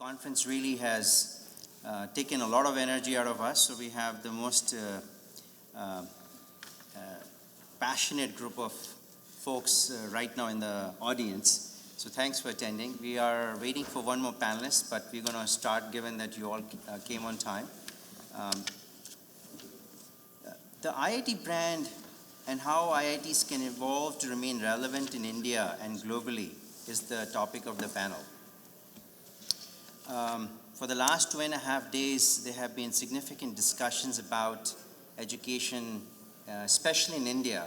conference really has taken a lot of energy out of us. So we have the most passionate group of folks right now in the audience. So thanks for attending. We are waiting for one more panelist, but we're going to start given that you all came on time. The IIT brand and how IITs can evolve to remain relevant in India and globally is the topic of the panel. For the last 2.5 days, there have been significant discussions about education, especially in India,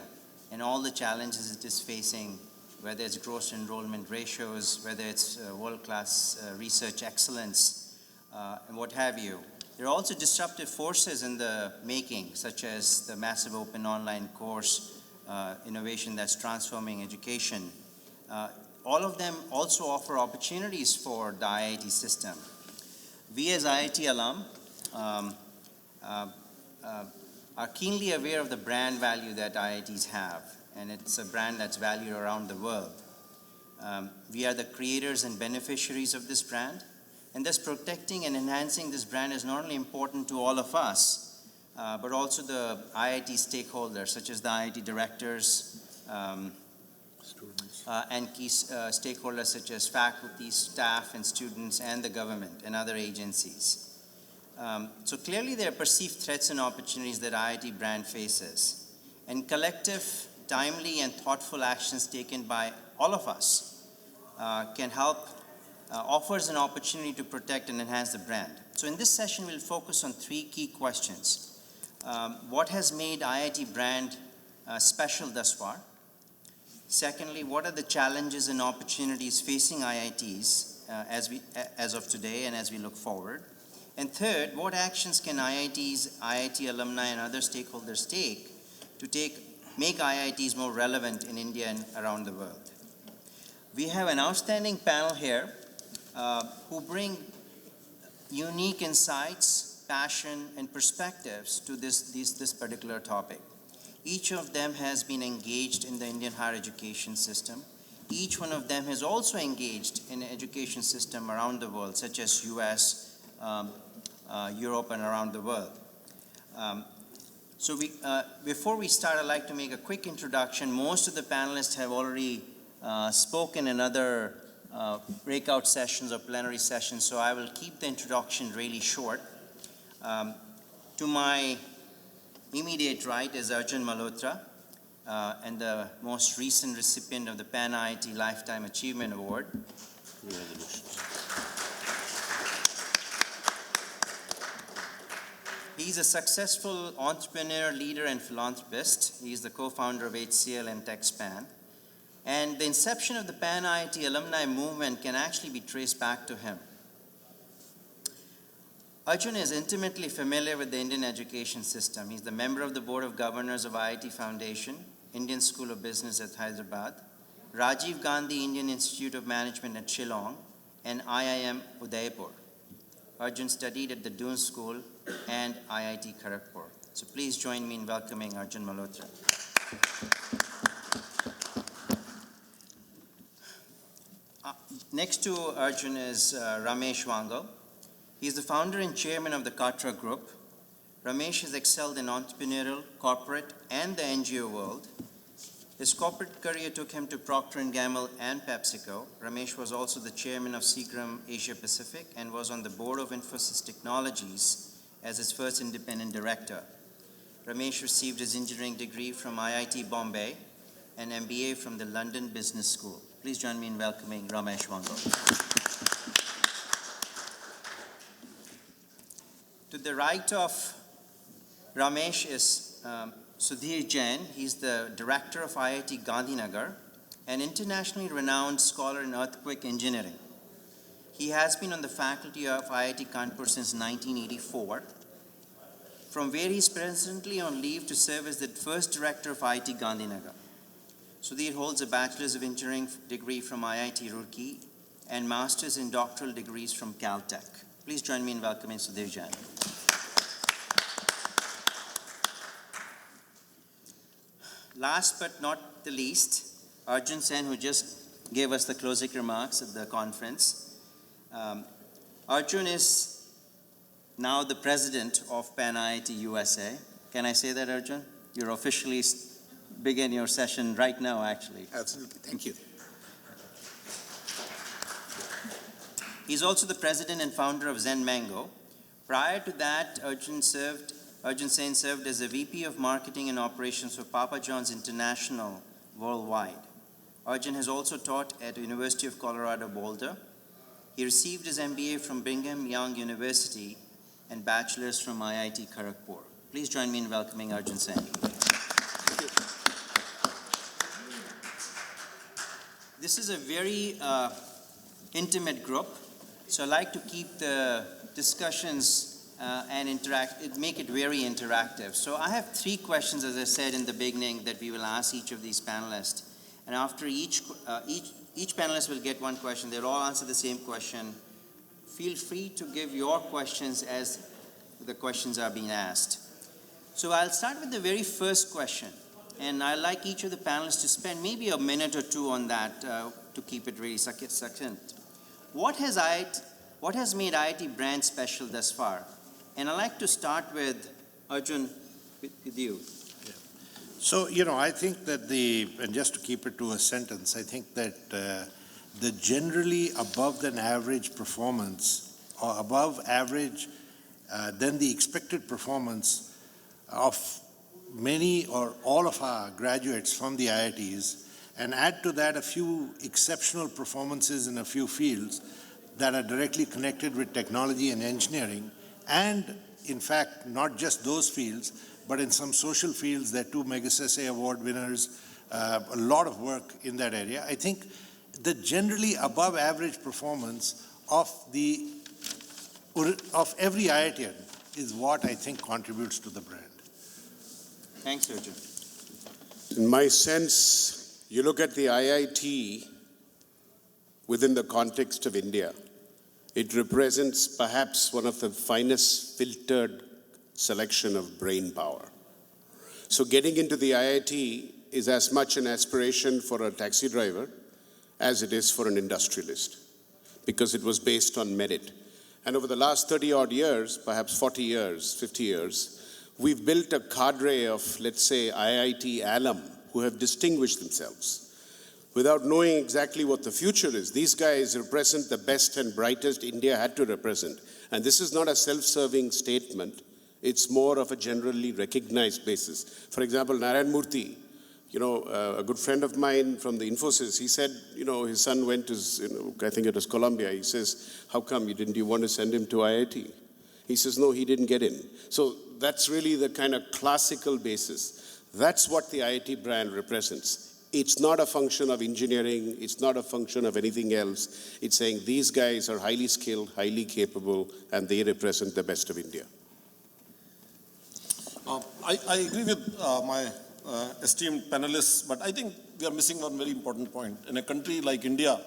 and all the challenges it is facing, whether it's gross enrollment ratios, whether it's world-class research excellence, and what have you. There are also disruptive forces in the making, such as the massive open online course innovation that's transforming education. All of them also offer opportunities for the IIT system. We as IIT alum are keenly aware of the brand value that IITs have, and it's a brand that's valued around the world. We are the creators and beneficiaries of this brand, and thus protecting and enhancing this brand is not only important to all of us, but also the IIT stakeholders, such as the IIT Directors, and key stakeholders such as faculty, staff, and students, and the government and other agencies. So clearly there are perceived threats and opportunities that IIT brand faces, and collective, timely, and thoughtful actions taken by all of us can help, offers an opportunity to protect and enhance the brand. So in this session, we'll focus on 3 key questions. What has made IIT brand special thus far? Secondly, what are the challenges and opportunities facing IITs as of today and as we look forward? And third, what actions can IITs, IIT alumni, and other stakeholders take to make IITs more relevant in India and around the world? We have an outstanding panel here who bring unique insights, passion, and perspectives to this particular topic. Each of them has been engaged in the Indian higher education system. Each one of them has also engaged in an education system around the world, such as US, Europe, and around the world. Before we start, I'd like to make a quick introduction. Most of the panelists have already spoken in other breakout sessions or plenary sessions, so I will keep the introduction really short. To my immediate right is Arjun Malhotra, and the most recent recipient of the Pan IIT Lifetime Achievement Award. Congratulations. He's a successful entrepreneur, leader, and philanthropist. He's the co-founder of HCL and TechSpan. And the inception of the Pan IIT alumni movement can actually be traced back to him. Arjun is intimately familiar with the Indian education system. He's the member of the Board of Governors of IIT Foundation, Indian School of Business at Hyderabad, Rajiv Gandhi Indian Institute of Management at Shillong, and IIM Udaipur. Arjun studied at the Doon School and IIT Kharagpur. So please join me in welcoming Arjun Malhotra. Next to Arjun is Ramesh Wangal. He is the founder and chairman of the Katra Group. Ramesh has excelled in entrepreneurial, corporate, and the NGO world. His corporate career took him to Procter & Gamble and PepsiCo. Ramesh was also the chairman of Seagram Asia Pacific and was on the board of Infosys Technologies as its first independent director. Ramesh received his engineering degree from IIT Bombay and MBA from the London Business School. Please join me in welcoming Ramesh Wangal. To the right of Ramesh is Sudhir Jain. He's the director of IIT Gandhinagar, an internationally renowned scholar in earthquake engineering. He has been on the faculty of IIT Kanpur since 1984, from where he's presently on leave to serve as the first director of IIT Gandhinagar. Sudhir holds a Bachelor's of Engineering degree from IIT Roorkee and Master's in Doctoral degrees from Caltech. Please join me in welcoming Sudhir Jain. Last but not the least, Arjun Sen, who just gave us the closing remarks at the conference. Arjun is now the president of Pan IIT USA. Can I say that, Arjun? You're officially begin your session right now, actually. Absolutely. Thank you. He's also the president and founder of Zen Mango. Prior to that, Arjun Sen served as a VP of Marketing and Operations for Papa John's International worldwide. Arjun has also taught at the University of Colorado Boulder. He received his MBA from Brigham Young University and bachelor's from IIT Kharagpur. Please join me in welcoming Arjun Sen. This is a very intimate group, so I like to keep the discussions and make it very interactive. So I have 3 questions, as I said in the beginning, that we will ask each of these panelists. And after each panelist will get 1 question. They'll all answer the same question. Feel free to give your questions as the questions are being asked. So I'll start with the very first question. And I'd like each of the panelists to spend maybe a minute or 2 on that to keep it really succinct. What has made IIT brand special thus far? And I'd like to start with Arjun, with you. Yeah. So, I think that and just to keep it to a sentence, I think that the generally above than average performance, or above average than the expected performance of many or all of our graduates from the IITs, and add to that a few exceptional performances in a few fields that are directly connected with technology and engineering, and in fact, not just those fields, but in some social fields, there are 2 Magsaysay Award winners, a lot of work in that area. I think the generally above average performance of every IITian is what I think contributes to the brand. Thanks, Arjun. In my sense, you look at the IIT within the context of India, it represents perhaps one of the finest filtered selection of brain power. So getting into the IIT is as much an aspiration for a taxi driver as it is for an industrialist, because it was based on merit. And over the last 30 odd years, perhaps 40 years, 50 years, we've built a cadre of, let's say, IIT alum who have distinguished themselves. Without knowing exactly what the future is, these guys represent the best and brightest India had to represent. And this is not a self-serving statement. It's more of a generally recognized basis. For example, Narayan Murthy, a good friend of mine from the Infosys, he said, his son went to, I think it was Columbia. He says, how come you want to send him to IIT? He says, no, he didn't get in. So that's really the kind of classical basis. That's what the IIT brand represents. It's not a function of engineering. It's not a function of anything else. It's saying these guys are highly skilled, highly capable, and they represent the best of India. I agree with my esteemed panelists, but I think we are missing one very important point. In a country like India,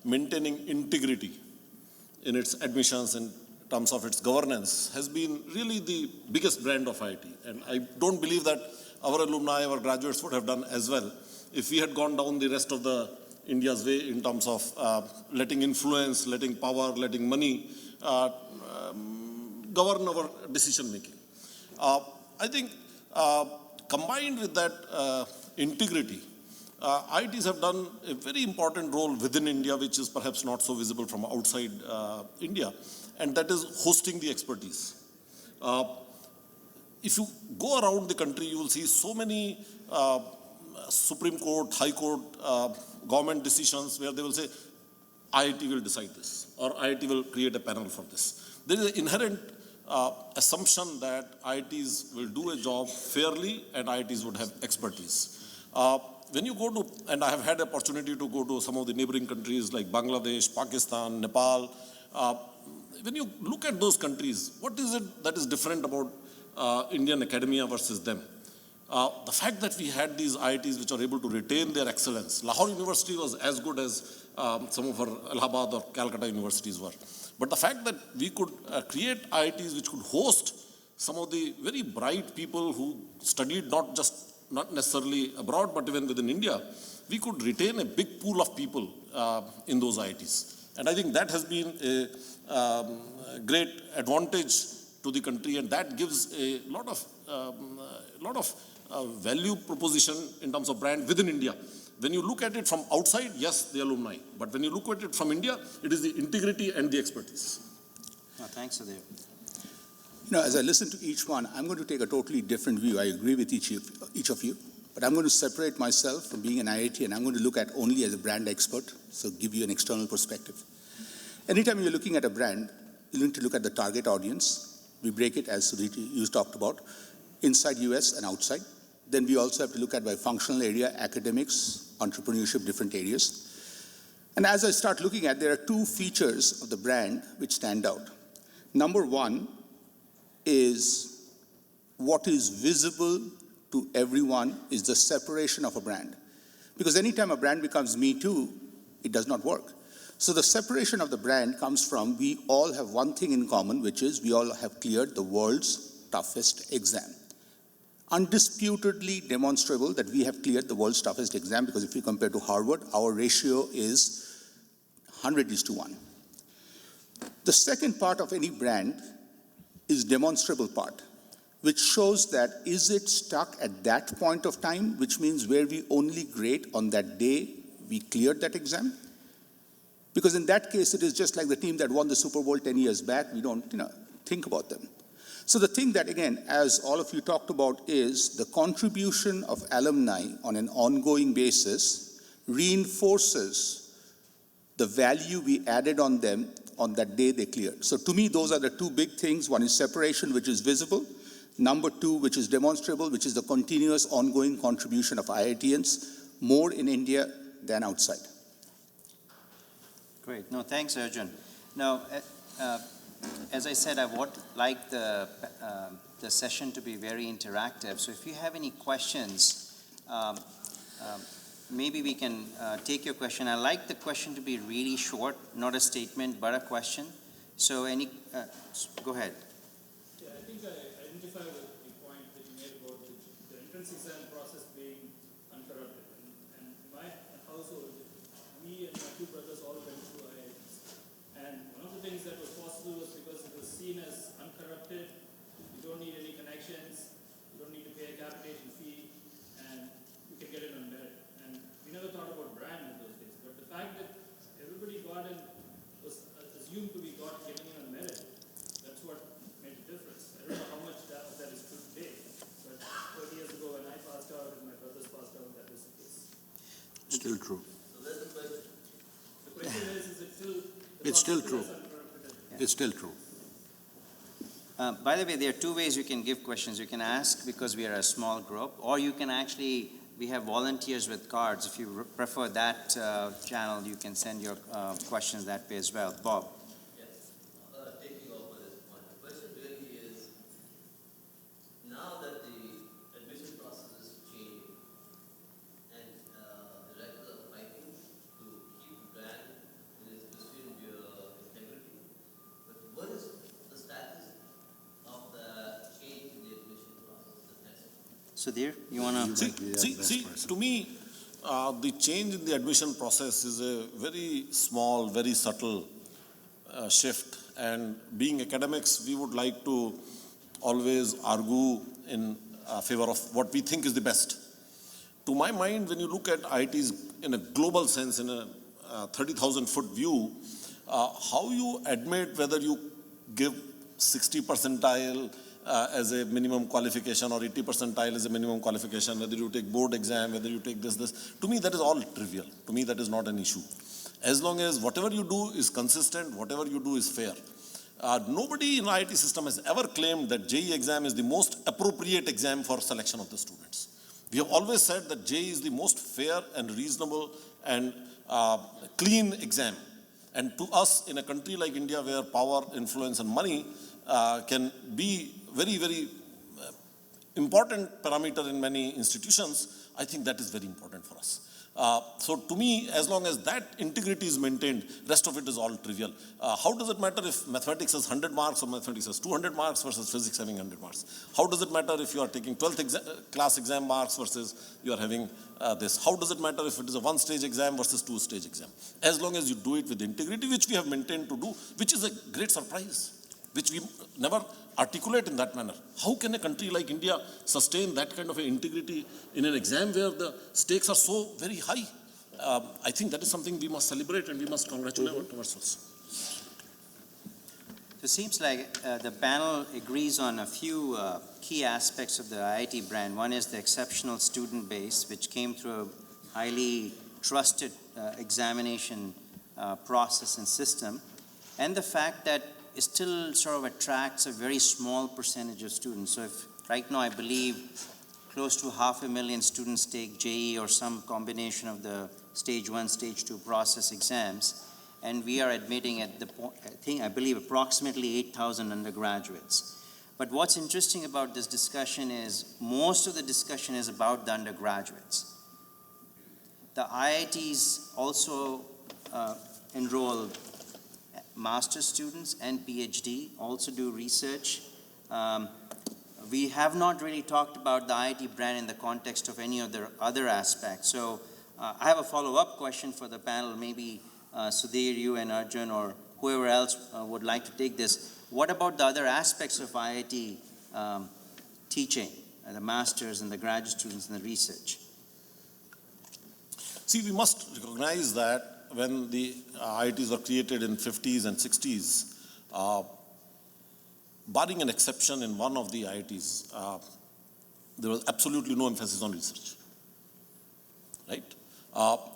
maintaining integrity in its admissions in terms of its governance has been really the biggest brand of IIT. And I don't believe that our alumni, our graduates would have done as well if we had gone down the rest of the India's way in terms of letting influence, letting power, letting money govern our decision making. I think combined with that integrity, IITs have done a very important role within India, which is perhaps not so visible from outside India, and that is hosting the expertise. If you go around the country, you will see so many Supreme Court, High Court, government decisions where they will say, IIT will decide this, or IIT will create a panel for this. There is an inherent assumption that IITs will do a job fairly and IITs would have expertise. When you go to, and I have had the opportunity to go to some of the neighboring countries like Bangladesh, Pakistan, Nepal, when you look at those countries, what is it that is different about Indian academia versus them? The fact that we had these IITs which are able to retain their excellence. Lahore University was as good as some of our Allahabad or Calcutta universities were. But the fact that we could create IITs which could host some of the very bright people who studied not necessarily abroad, but even within India, we could retain a big pool of people in those IITs. And I think that has been a great advantage to the country, and that gives a lot of value proposition in terms of brand within India. When you look at it from outside, yes, the alumni. But when you look at it from India, it is the integrity and the expertise. Thanks, Sudhir. As I listen to each one, I'm going to take a totally different view. I agree with each of you, but I'm going to separate myself from being an IIT, and I'm going to look at only as a brand expert, so give you an external perspective. Anytime you're looking at a brand, you need to look at the target audience. We break it, as Sudhir you talked about, inside US and outside. Then we also have to look at by functional area, academics, entrepreneurship, different areas. And as I start looking at, there are two features of the brand which stand out. Number one is what is visible to everyone is the separation of a brand. Because anytime a brand becomes me too, it does not work. So the separation of the brand comes from we all have one thing in common, which is we all have cleared the world's toughest exam. Undisputedly demonstrable that we have cleared the world's toughest exam, because if you compare to Harvard, our ratio is 100:1. The second part of any brand is demonstrable part, which shows that is it stuck at that point of time, which means where we only grade on that day we cleared that exam. Because in that case, it is just like the team that won the Super Bowl 10 years back. We don't think about them. So the thing that, again, as all of you talked about, is the contribution of alumni on an ongoing basis reinforces the value we added on them on that day they cleared. So to me, those are the two big things. One is separation, which is visible. Number two, which is demonstrable, which is the continuous ongoing contribution of IITians, more in India than outside. Great. No, thanks, Arjun. Now, as I said, I would like the session to be very interactive. So if you have any questions, maybe we can take your question. I like the question to be really short, not a statement, but a question. So go ahead. Yeah, I think I identify with the point that you made about the entrance exam process being uncorrupted. And in my household, me and my two brothers all went through IITs. And one of the things that was possible was because it was seen as uncorrupted. You don't need any connections. You don't need to pay a capitation fee. And you can get it on merit. And we never thought about brand in those days. But the fact that everybody got in was assumed to be getting in on merit, that's what made a difference. I don't know how much that is true today. But 30 years ago when I passed out and my brothers passed out, that was the case. Still true. So that's the question. The question is it still... It's still true. It's still true. By the way, there are two ways you can give questions. You can ask because we are a small group, or you can actually, we have volunteers with cards. If you prefer that channel, you can send your questions that way as well. Bob. Yes. Taking over this point, the question really is, now that the admission process is changing, and the directors are fighting to keep brand in its pristine integrity, but what is the status of the change in the admission process? The next one. Sudhir, you want to? See, to me, the change in the admission process is a very small, very subtle shift. And being academics, we would like to always argue in favor of what we think is the best. To my mind, when you look at IITs in a global sense, in a 30,000-foot view, how you admit whether you give 60 percentile as a minimum qualification or 80 percentile as a minimum qualification, whether you take board exam, whether you take this, to me that is all trivial. To me that is not an issue. As long as whatever you do is consistent, whatever you do is fair. Nobody in the IIT system has ever claimed that JEE exam is the most appropriate exam for selection of the students. We have always said that JEE is the most fair and reasonable and clean exam. And to us, in a country like India, where power, influence, and money can be very, very important parameter in many institutions, I think that is very important for us. So to me, as long as that integrity is maintained, rest of it is all trivial. How does it matter if mathematics has 100 marks or mathematics has 200 marks versus physics having 100 marks? How does it matter if you are taking 12th class exam marks versus you are having this? How does it matter if it is a one-stage exam versus two-stage exam? As long as you do it with integrity, which we have maintained to do, which is a great surprise, which we never articulate in that manner. How can a country like India sustain that kind of an integrity in an exam where the stakes are so very high? I think that is something we must celebrate and we must congratulate ourselves. It seems like the panel agrees on a few key aspects of the IIT brand. One is the exceptional student base, which came through a highly trusted examination process and system, and the fact that it still sort of attracts a very small percentage of students. So if right now I believe close to 500,000 students take JEE or some combination of the stage 1, stage 2 process exams, and we are admitting at the point, I believe approximately 8,000 undergraduates. But what's interesting about this discussion is most of the discussion is about the undergraduates. The IITs also enroll master's students and PhD, also do research. We have not really talked about the IIT brand in the context of any of the other aspects. So I have a follow-up question for the panel. Maybe Sudhir, you and Arjun, or whoever else would like to take this. What about the other aspects of IIT teaching, the masters and the graduate students and the research? See, we must recognize that when the IITs were created in 50s and 60s, barring an exception in one of the IITs, there was absolutely no emphasis on research, right?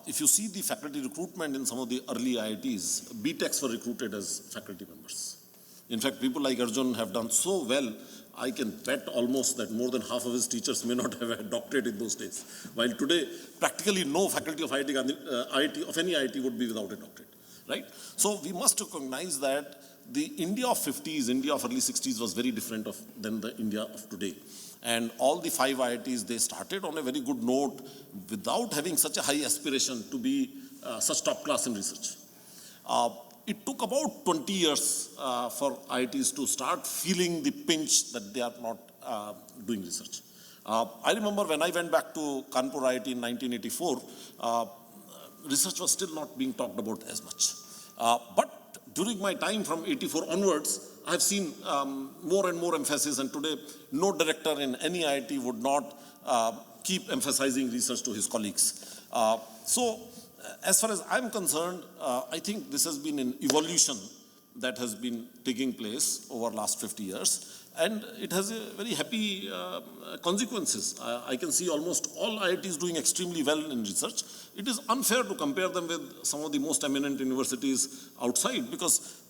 If you see the faculty recruitment in some of the early IITs, BTechs were recruited as faculty members. In fact, people like Arjun have done so well, I can bet almost that more than half of his teachers may not have a doctorate in those days. While today, practically no faculty of IIT, of any IIT would be without a doctorate, right? So we must recognize that the India of 50s, India of early 60s was very different than the India of today. And all the 5 IITs, they started on a very good note without having such a high aspiration to be such top class in research. It took about 20 years for IITs to start feeling the pinch that they are not doing research. I remember when I went back to Kanpur IIT in 1984, research was still not being talked about as much. But during my time from 84 onwards, I have seen more and more emphasis, and today no director in any IIT would not keep emphasizing research to his colleagues. So as far as I'm concerned, I think this has been an evolution that has been taking place over the last 50 years, and it has a very happy consequences. I can see almost all IITs doing extremely well in research. It is unfair to compare them with some of the most eminent universities outside, because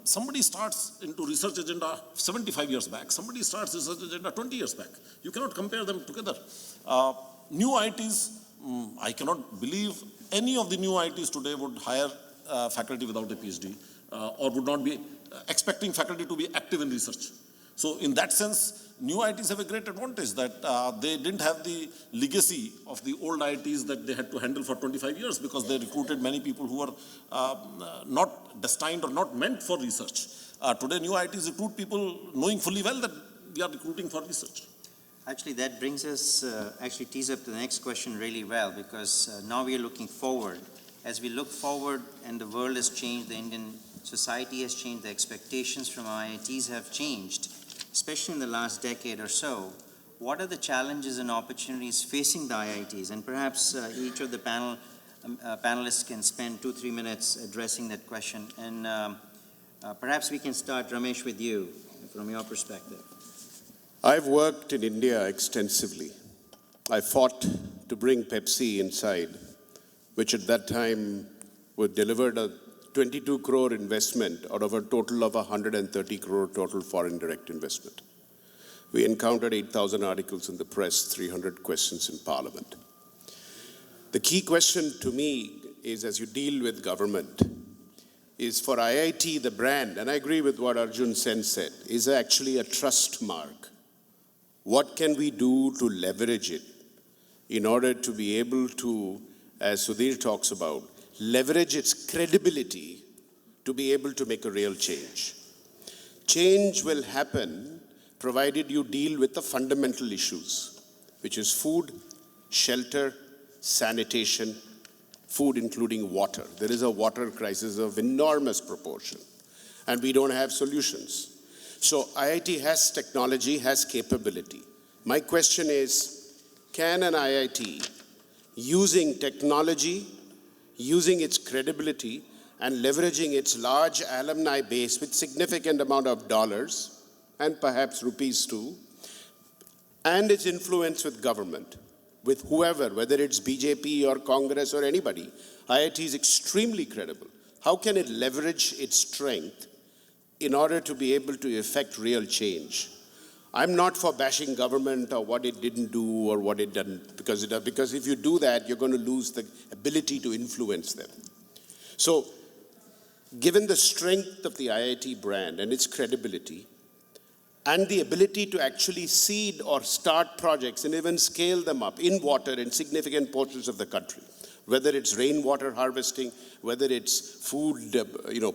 somebody starts into research agenda 75 years back, somebody starts research agenda 20 years back. You cannot compare them together. New IITs, I cannot believe any of the new IITs today would hire faculty without a PhD or would not be expecting faculty to be active in research. So in that sense, new IITs have a great advantage that they didn't have the legacy of the old IITs that they had to handle for 25 years because they recruited many people who were not destined or not meant for research. Today, new IITs recruit people knowing fully well that we are recruiting for research. Actually, that brings us, actually tees up the next question really well, because now we are looking forward. As we look forward and the world has changed, the Indian society has changed, the expectations from IITs have changed, especially in the last decade or so. What are the challenges and opportunities facing the IITs? And perhaps each of the panelists can spend 2-3 minutes addressing that question. And perhaps we can start, Ramesh, with you, from your perspective. I've worked in India extensively. I fought to bring Pepsi inside, which at that time would delivered a 22 crore investment out of a total of 130 crore total foreign direct investment. We encountered 8,000 articles in the press, 300 questions in Parliament. The key question to me is, as you deal with government, is for IIT, the brand, and I agree with what Arjun Sen said, is actually a trust mark. What can we do to leverage it in order to be able to as Sudhir talks about, leverage its credibility to be able to make a real change. Change will happen provided you deal with the fundamental issues, which is food, shelter, sanitation, food including water. There is a water crisis of enormous proportion, and we don't have solutions. So IIT has technology, has capability. My question is, can an IIT, using technology, using its credibility, and leveraging its large alumni base with significant amount of dollars, and perhaps rupees too, and its influence with government, with whoever, whether it's BJP or Congress or anybody, IIT is extremely credible. How can it leverage its strength in order to be able to effect real change? I'm not for bashing government or what it didn't do or what it didn't, because if you do that, you're going to lose the ability to influence them. So, given the strength of the IIT brand and its credibility, and the ability to actually seed or start projects and even scale them up in water in significant portions of the country, whether it's rainwater harvesting, whether it's food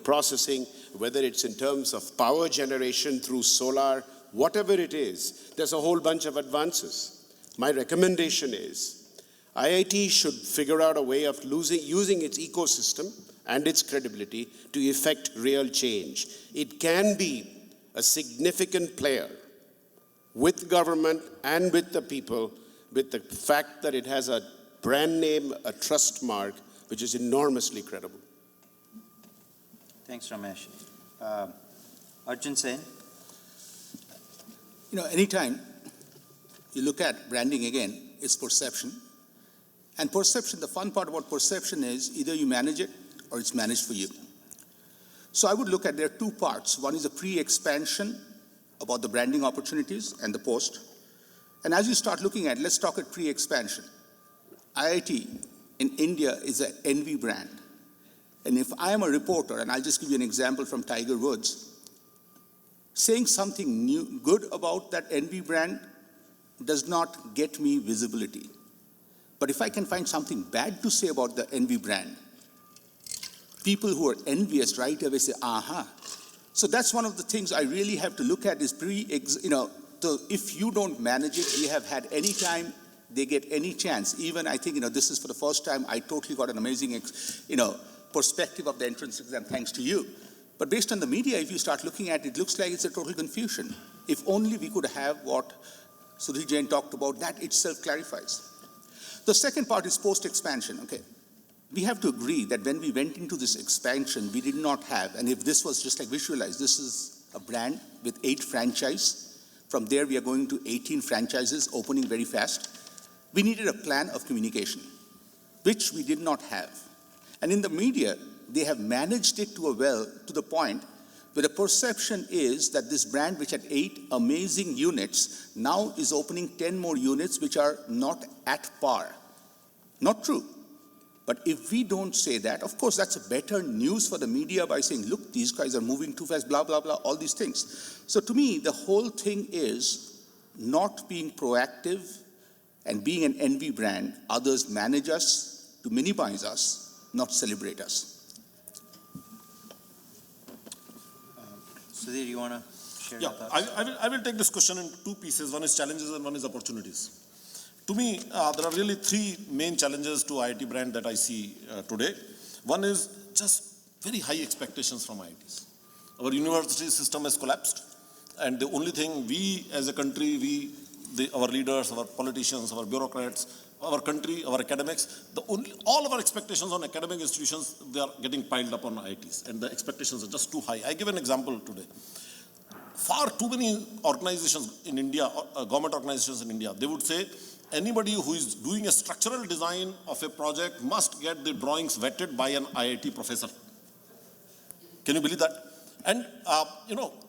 processing, whether it's in terms of power generation through solar, whatever it is, there's a whole bunch of advances. My recommendation is IIT should figure out a way of using its ecosystem and its credibility to effect real change. It can be a significant player with government and with the people, with the fact that it has a brand name, a trust mark, which is enormously credible. Thanks, Ramesh. Arjun Sen. Anytime you look at branding again, it's perception. And perception, the fun part about perception is either you manage it or it's managed for you. So I would look at there are two parts. One is the pre-expansion about the branding opportunities and the post. And as you start looking at, let's talk at pre-expansion. IIT in India is an envy brand. And if I am a reporter, and I'll just give you an example from Tiger Woods, saying something new, good about that envy brand does not get me visibility. But if I can find something bad to say about the envy brand, people who are envious right away say, aha. So that's one of the things I really have to look at is so if you don't manage it, we have had any time they get any chance. Even I think, this is for the first time I totally got an amazing, perspective of the entrance exam thanks to you. But based on the media, if you start looking at it, it looks like it's a total confusion. If only we could have what Sudhir Jain talked about, that itself clarifies. The second part is post-expansion, okay. We have to agree that when we went into this expansion, we did not have, and if this was just like visualize, this is a brand with 8 franchises. From there, we are going to 18 franchises, opening very fast. We needed a plan of communication, which we did not have. And in the media, they have managed it to the point where the perception is that this brand, which had 8 amazing units, now is opening 10 more units, which are not at par. Not true. But if we don't say that, of course, that's a better news for the media by saying, look, these guys are moving too fast, blah, blah, blah, all these things. So to me, the whole thing is not being proactive and being an envy brand. Others manage us to minimize us, not celebrate us. Sudhir, you want to share your thoughts? I will take this question in 2 pieces. One is challenges and one is opportunities. To me, there are really 3 main challenges to IIT brand that I see today. One is just very high expectations from IITs. Our university system has collapsed, and the only thing we as a country, our leaders, our politicians, our bureaucrats, our country, our academics, all of our expectations on academic institutions, they are getting piled up on IITs, and the expectations are just too high. I give an example today. Far too many organizations in India, government organizations in India, they would say, anybody who is doing a structural design of a project must get the drawings vetted by an IIT professor. Can you believe that? And,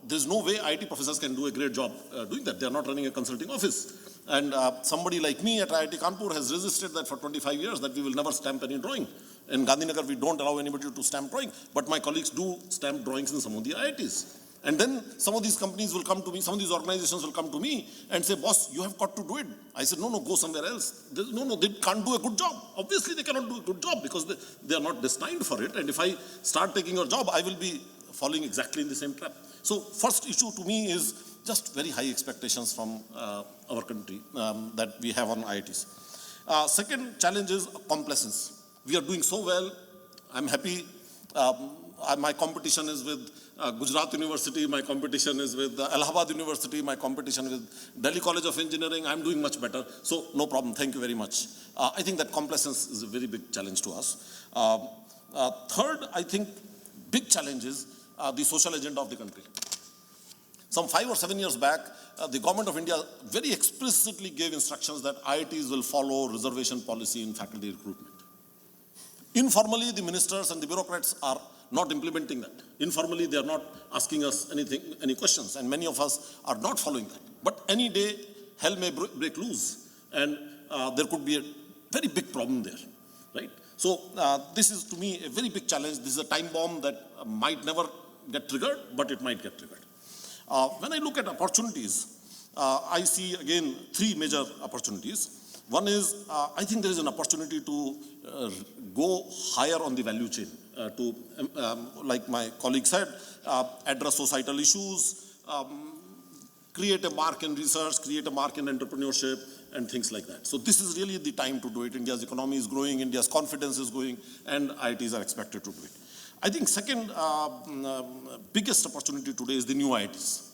there's no way IIT professors can do a great job doing that. They are not running a consulting office. And somebody like me at IIT Kanpur has resisted that for 25 years, that we will never stamp any drawing. In Gandhinagar, we don't allow anybody to stamp drawing. But my colleagues do stamp drawings in some of the IITs. And then some of these companies will come to me, some of these organizations will come to me and say, boss, you have got to do it. I said, no, go somewhere else. No, they can't do a good job. Obviously, they cannot do a good job because they are not destined for it. And if I start taking your job, I will be falling exactly in the same trap. So first issue to me is just very high expectations from our country that we have on IITs. Second challenge is complacence. We are doing so well. I'm happy. My competition is with Gujarat University, my competition is with Allahabad University, my competition with Delhi College of Engineering. I'm doing much better. So no problem. Thank you very much. I think that complacence is a very big challenge to us. Third, I think big challenge is the social agenda of the country. Some 5 or 7 years back, the government of India very explicitly gave instructions that IITs will follow reservation policy in faculty recruitment. Informally, the ministers and the bureaucrats are not implementing that. Informally, they are not asking us any questions, and many of us are not following that. But any day, hell may break loose, and there could be a very big problem there, right? So this is, to me, a very big challenge. This is a time bomb that might never get triggered, but it might get triggered. When I look at opportunities, I see, again, 3 major opportunities. One is, I think there is an opportunity to go higher on the value chain, to, like my colleague said, address societal issues, create a mark in research, create a mark in entrepreneurship, and things like that. So this is really the time to do it. India's economy is growing, India's confidence is growing, and IITs are expected to do it. I think second biggest opportunity today is the new IITs.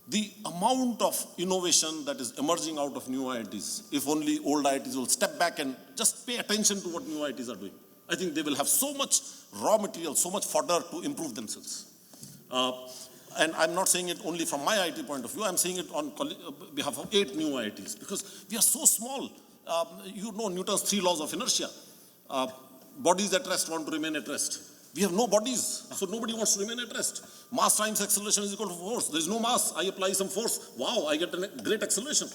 The amount of innovation that is emerging out of new IITs, if only old IITs will step back and just pay attention to what new IITs are doing, I think they will have so much raw material, so much fodder to improve themselves. And I'm not saying it only from my IIT point of view, I'm saying it on behalf of 8 new IITs, because we are so small. You know Newton's 3 laws of inertia. Bodies at rest want to remain at rest. We have no bodies, so nobody wants to remain at rest. Mass times acceleration is equal to force. There is no mass. I apply some force. Wow, I get a great acceleration.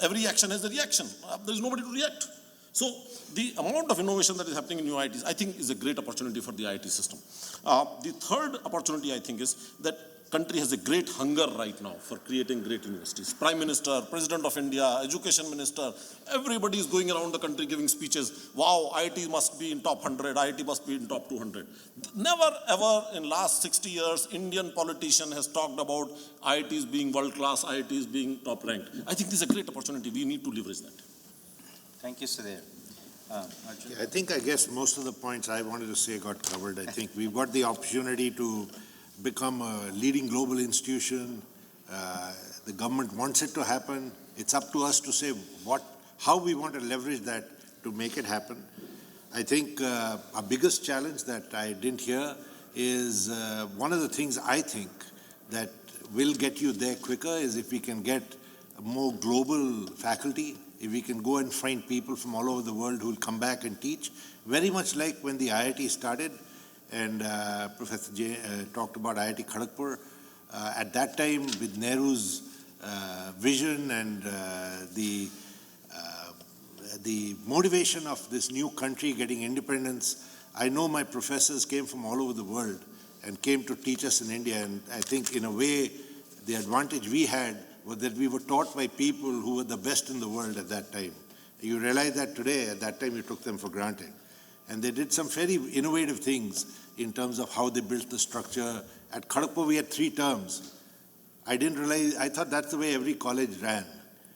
Every action has a reaction. There is nobody to react. So the amount of innovation that is happening in new IITs, I think, is a great opportunity for the IIT system. The third opportunity, I think, is that country has a great hunger right now for creating great universities. Prime Minister, President of India, Education Minister, everybody is going around the country giving speeches. Wow, IIT must be in top 100, IIT must be in top 200. Never ever in last 60 years, Indian politician has talked about IITs being world class, IITs being top ranked. I think this is a great opportunity. We need to leverage that. Thank you, Sudhir. Arjun? I guess most of the points I wanted to say got covered. I think we've got the opportunity to become a leading global institution. The government wants it to happen. It's up to us to say how we want to leverage that to make it happen. I think our biggest challenge that I didn't hear is one of the things I think that will get you there quicker is if we can get more global faculty, if we can go and find people from all over the world who will come back and teach, very much like when the IIT started. And Professor J talked about IIT Kharagpur. At that time, with Nehru's vision and the motivation of this new country getting independence, I know my professors came from all over the world and came to teach us in India. And I think in a way, the advantage we had was that we were taught by people who were the best in the world at that time. You realize that today, at that time you took them for granted. And they did some very innovative things in terms of how they built the structure. At Kharagpur, we had 3 terms. I didn't realize, I thought that's the way every college ran.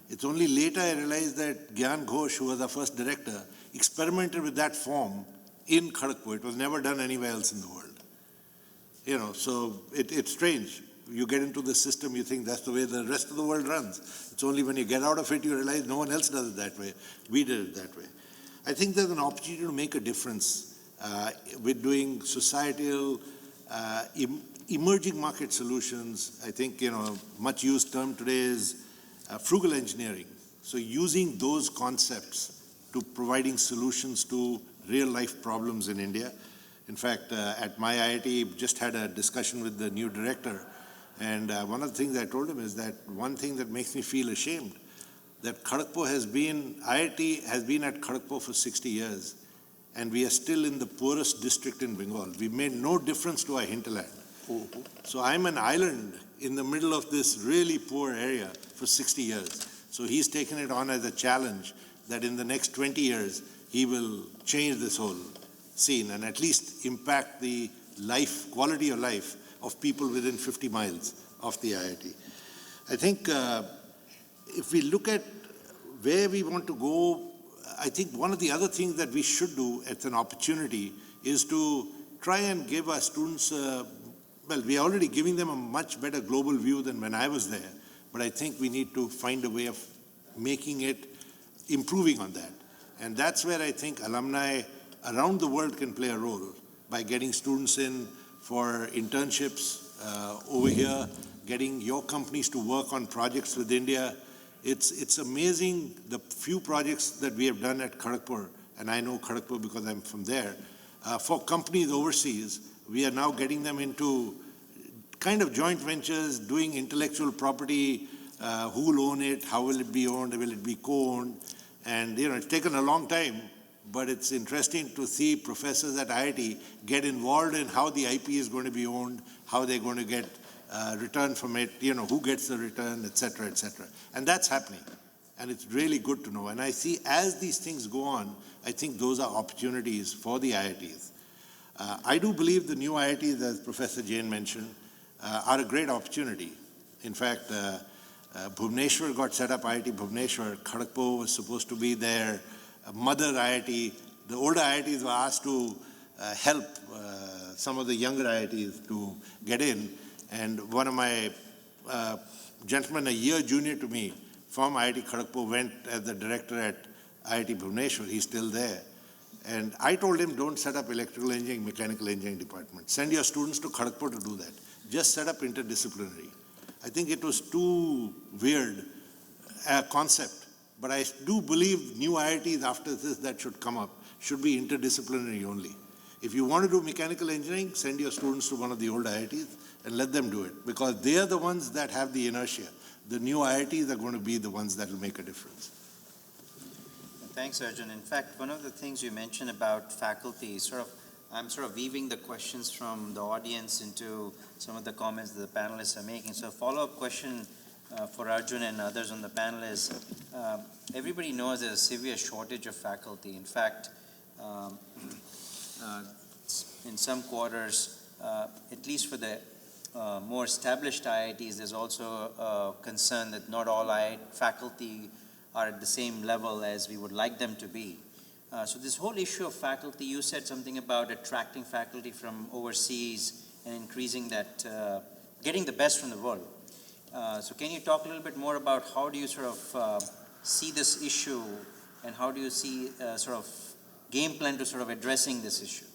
It's only later I realized that Gyan Ghosh, who was our first director, experimented with that form in Kharagpur. It was never done anywhere else in the world. You know, so it's strange. You get into the system, you think that's the way the rest of the world runs. It's only when you get out of it, you realize no one else does it that way. We did it that way. I think there's an opportunity to make a difference with doing societal, emerging market solutions. I think, much used term today is frugal engineering. So using those concepts to providing solutions to real life problems in India. In fact, at my IIT, just had a discussion with the new director. And one of the things I told him is that one thing that makes me feel ashamed that IIT has been at Kharagpur for 60 years, and we are still in the poorest district in Bengal. We made no difference to our hinterland. So I'm an island in the middle of this really poor area for 60 years. So he's taken it on as a challenge that in the next 20 years, he will change this whole scene and at least impact the quality of life of people within 50 miles of the IIT. I think if we look at where we want to go, I think one of the other things that we should do as an opportunity is to try and give our students, well, we are already giving them a much better global view than when I was there, but I think we need to find a way of making it, improving on that. And that's where I think alumni around the world can play a role by getting students in for internships over here, getting your companies to work on projects with India. It's amazing the few projects that we have done at Kharagpur, and I know Kharagpur because I'm from there. For companies overseas, we are now getting them into kind of joint ventures, doing intellectual property, who will own it, how will it be owned, will it be co-owned? And it's taken a long time, but it's interesting to see professors at IIT get involved in how the IP is going to be owned, how they're going to get return from it, who gets the return, et cetera, et cetera. And that's happening. And it's really good to know. And I see as these things go on, I think those are opportunities for the IITs. I do believe the new IITs, as Professor Jain mentioned, are a great opportunity. In fact, Bhubaneswar got set up, IIT Bhubaneswar. Kharagpur was supposed to be their mother IIT. The older IITs were asked to help some of the younger IITs to get in. And one of my gentlemen, a year junior to me, from IIT Kharagpur, went as the director at IIT Bhubaneswar. He's still there. And I told him, don't set up electrical engineering, mechanical engineering department. Send your students to Kharagpur to do that. Just set up interdisciplinary. I think it was too weird a concept. But I do believe new IITs after this that should come up should be interdisciplinary only. If you want to do mechanical engineering, send your students to one of the old IITs and let them do it, because they are the ones that have the inertia. The new IITs are going to be the ones that will make a difference. Thanks, Arjun. In fact, one of the things you mentioned about faculty, I'm sort of weaving the questions from the audience into some of the comments that the panelists are making. So a follow-up question for Arjun and others on the panel is, everybody knows there's a severe shortage of faculty. In fact, in some quarters, at least for the more established IITs, there's also a concern that not all faculty are at the same level as we would like them to be. So this whole issue of faculty, you said something about attracting faculty from overseas and increasing that, getting the best from the world. So can you talk a little bit more about how do you sort of see this issue, and how do you see sort of game plan to sort of addressing this issue?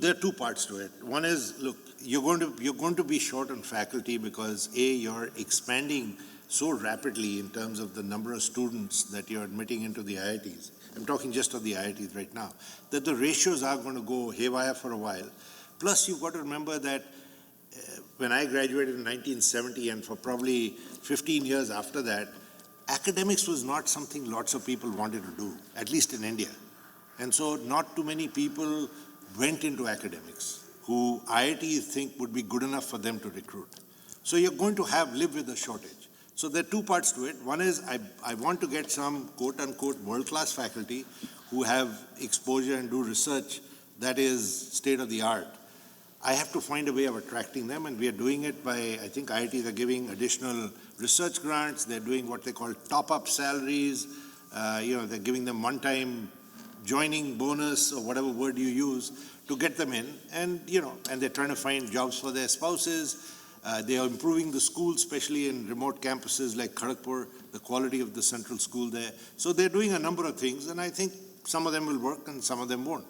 There are two parts to it. One is, look, you're going to be short on faculty because you're expanding so rapidly in terms of the number of students that you're admitting into the IITs. I'm talking just of the IITs right now, that the ratios are going to go haywire for a while. Plus, you've got to remember that when I graduated in 1970, and for probably 15 years after that, academics was not something lots of people wanted to do, at least in India. And so not too many people went into academics who IITs think would be good enough for them to recruit. So you're going to live with a shortage. So there are two parts to it. One is I want to get some quote-unquote world-class faculty who have exposure and do research that is state-of-the-art. I have to find a way of attracting them, and we are doing it by, I think IITs are giving additional research grants. They're doing what they call top-up salaries. They're giving them one-time joining bonus, or whatever word you use, to get them in. And, and they're trying to find jobs for their spouses. They are improving the schools, especially in remote campuses like Kharagpur, the quality of the central school there. So they're doing a number of things, and I think some of them will work and some of them won't.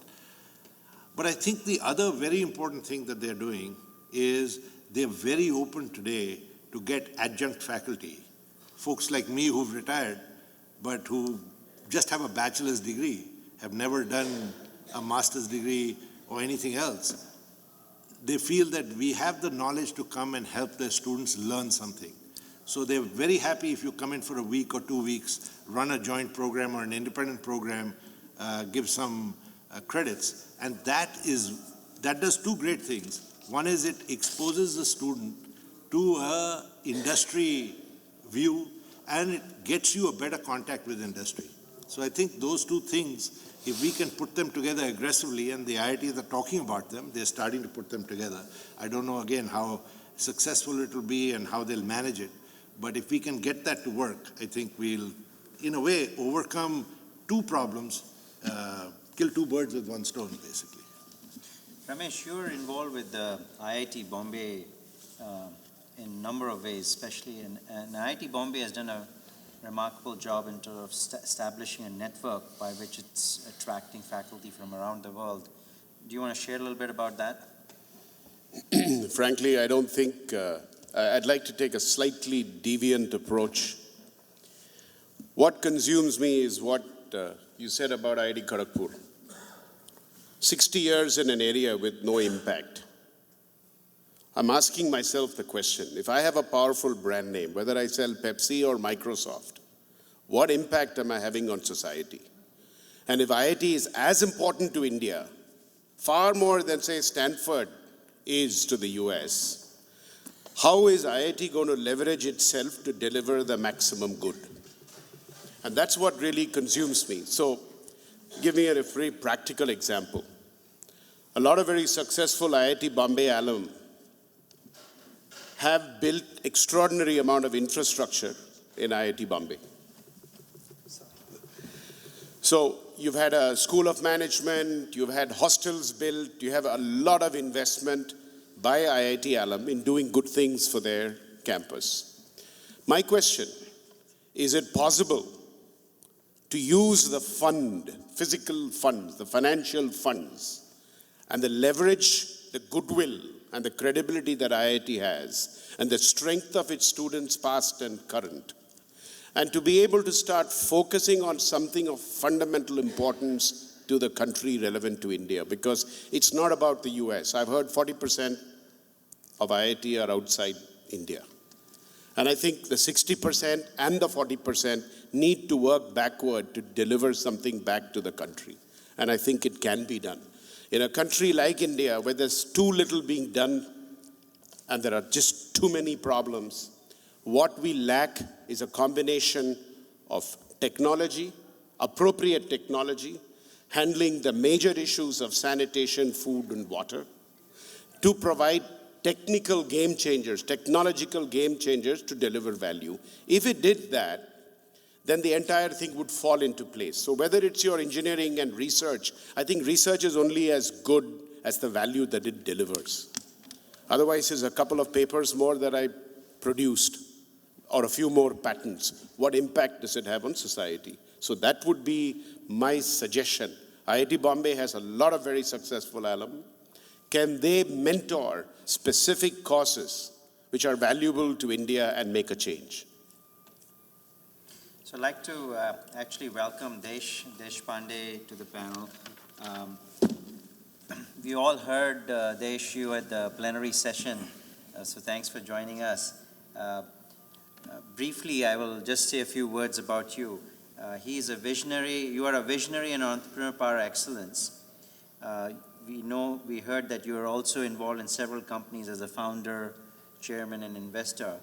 But I think the other very important thing that they're doing is they're very open today to get adjunct faculty. Folks like me who've retired, but who just have a bachelor's degree, have never done a master's degree or anything else. They feel that we have the knowledge to come and help their students learn something. So they're very happy if you come in for a week or 2 weeks, run a joint program or an independent program, give some credits. And that that does two great things. One is it exposes the student to a industry view, and it gets you a better contact with industry. So I think those two things, if we can put them together aggressively, and the IITs are talking about them, they're starting to put them together. I don't know, again, how successful it will be and how they'll manage it. But if we can get that to work, I think we'll, in a way, overcome two problems, kill two birds with one stone, basically. Ramesh, you're involved with the IIT Bombay in a number of ways, especially and IIT Bombay has done a remarkable job in terms of establishing a network by which it's attracting faculty from around the world. Do you want to share a little bit about that? Frankly, I don't think, I'd like to take a slightly deviant approach. What consumes me is what you said about IIT Kharagpur. 60 years in an area with no impact. I'm asking myself the question, if I have a powerful brand name, whether I sell Pepsi or Microsoft, what impact am I having on society? And if IIT is as important to India, far more than, say, Stanford is to the US, how is IIT going to leverage itself to deliver the maximum good? And that's what really consumes me. So, give me a very practical example. A lot of very successful IIT Bombay alum have built extraordinary amount of infrastructure in IIT Bombay. So you've had a school of management, you've had hostels built, you have a lot of investment by IIT alum in doing good things for their campus. My question, is it possible to use the fund, physical funds, the financial funds, and the leverage, the goodwill, and the credibility that IIT has, and the strength of its students past and current, and to be able to start focusing on something of fundamental importance to the country relevant to India, because it's not about the US. I've heard 40% of IIT are outside India. And I think the 60% and the 40% need to work backward to deliver something back to the country. And I think it can be done. In a country like India, where there's too little being done and there are just too many problems, what we lack is a combination of technology, appropriate technology, handling the major issues of sanitation, food, and water, to provide technical game changers, technological game changers to deliver value. If it did that, then the entire thing would fall into place. So whether it's your engineering and research, I think research is only as good as the value that it delivers. Otherwise, there's a couple of papers more that I produced, or a few more patents. What impact does it have on society? So that would be my suggestion. IIT Bombay has a lot of very successful alumni. Can they mentor specific causes which are valuable to India and make a change? So I'd like to actually welcome Deshpande to the panel. We all heard Desh, you at the plenary session, so thanks for joining us. Briefly, I will just say a few words about you. He is a visionary, you are a visionary and entrepreneur par excellence. We heard that you are also involved in several companies as a founder, chairman, and investor.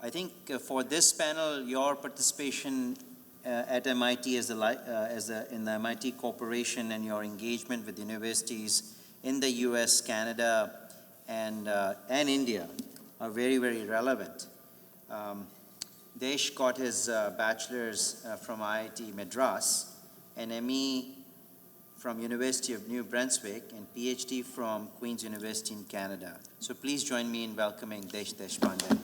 I think for this panel, your participation at MIT in the MIT Corporation and your engagement with universities in the US, Canada, and India are very, very relevant. Desh got his bachelor's from IIT Madras, an ME from University of New Brunswick, and PhD from Queen's University in Canada. So please join me in welcoming Desh Deshpande.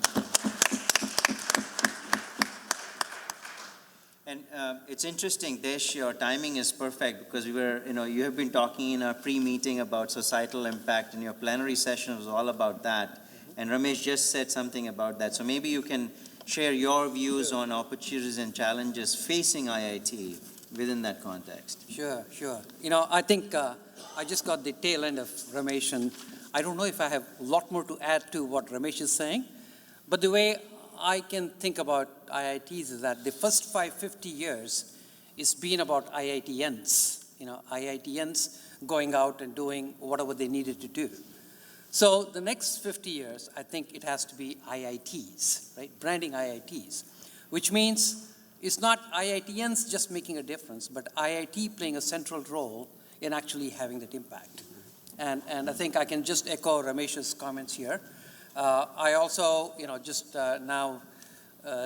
And it's interesting, Desh, your timing is perfect because you have been talking in our pre-meeting about societal impact, and your plenary session was all about that. And Ramesh just said something about that. So maybe you can share your views on opportunities and challenges facing IIT within that context. Sure. I think I just got the tail end of Ramesh, and I don't know if I have a lot more to add to what Ramesh is saying, but the way I can think about IITs is that the first 50 years it's been about IITians. IITians going out and doing whatever they needed to do. So the next 50 years, I think it has to be IITs, right? Branding IITs, which means it's not IITians just making a difference, but IIT playing a central role in actually having that impact. And I think I can just echo Ramesh's comments here. I also, now,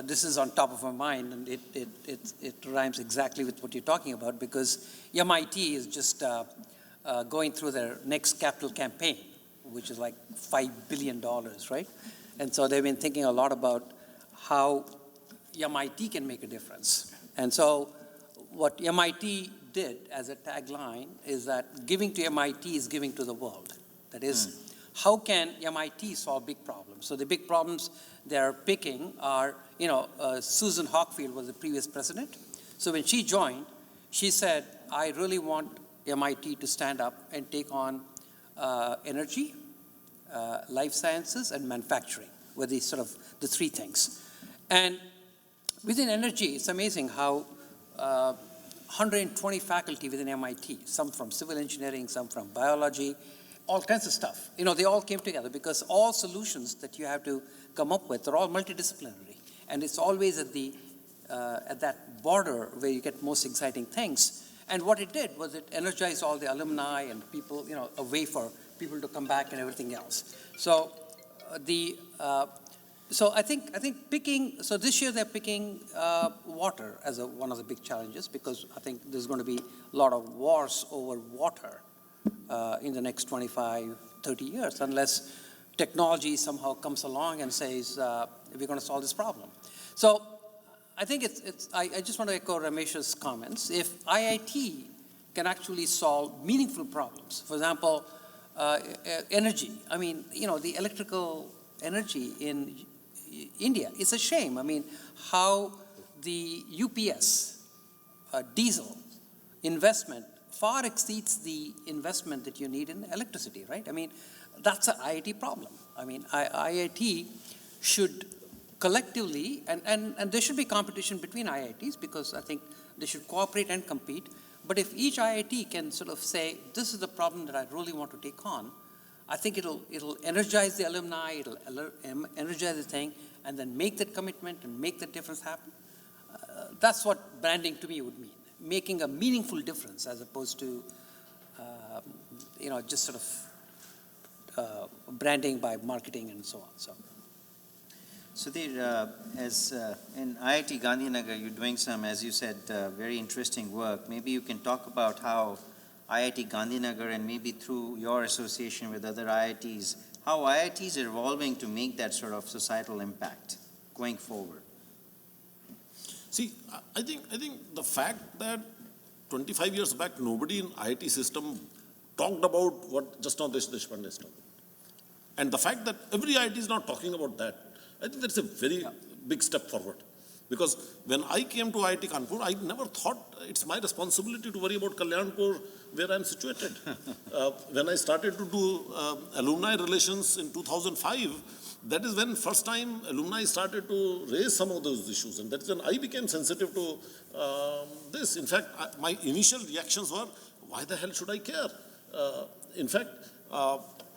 this is on top of my mind, and it rhymes exactly with what you're talking about, because MIT is just going through their next capital campaign, which is like $5 billion, right? And so they've been thinking a lot about how MIT can make a difference. And so what MIT did as a tagline is that giving to MIT is giving to the world. That is, how can MIT solve big problems? So the big problems they're picking are, Susan Hockfield was the previous president. So when she joined, she said, I really want MIT to stand up and take on energy, life sciences, and manufacturing, were the sort of the three things. And within energy, it's amazing how 120 faculty within MIT, some from civil engineering, some from biology, all kinds of stuff. They all came together because all solutions that you have to come up with are all multidisciplinary. And it's always at that border where you get most exciting things. And what it did was it energized all the alumni and people, a way for people to come back and everything else. So so I think picking, so this year they're picking water as one of the big challenges, because I think there's going to be a lot of wars over water in the next 25, 30 years, unless technology somehow comes along and says, we're going to solve this problem. So I think I just want to echo Ramesh's comments. If IIT can actually solve meaningful problems, for example, energy, the electrical energy in India, it's a shame. How the UPS diesel investment far exceeds the investment that you need in electricity, right? That's an IIT problem. IIT should collectively, and there should be competition between IITs, because I think they should cooperate and compete. But if each IIT can sort of say, this is the problem that I really want to take on, I think it'll energize the alumni, it'll energize the thing, and then make that commitment and make that difference happen. That's what branding to me would mean, making a meaningful difference as opposed to, just sort of branding by marketing and so on. Sudhir, as in IIT Gandhinagar, you're doing some, as you said, very interesting work. Maybe you can talk about how IIT Gandhinagar, and maybe through your association with other IITs, how IITs are evolving to make that sort of societal impact going forward. See, I think the fact that 25 years back, nobody in IIT system talked about what just now Deshpande is talking. And the fact that every IIT is not talking about that, I think that's a very big step forward. Because when I came to IIT Kanpur, I never thought it's my responsibility to worry about Kalyanpur, where I'm situated. When I started to do alumni relations in 2005, that is when first time alumni started to raise some of those issues. And that's when I became sensitive to this. In fact, my initial reactions were, why the hell should I care? In fact,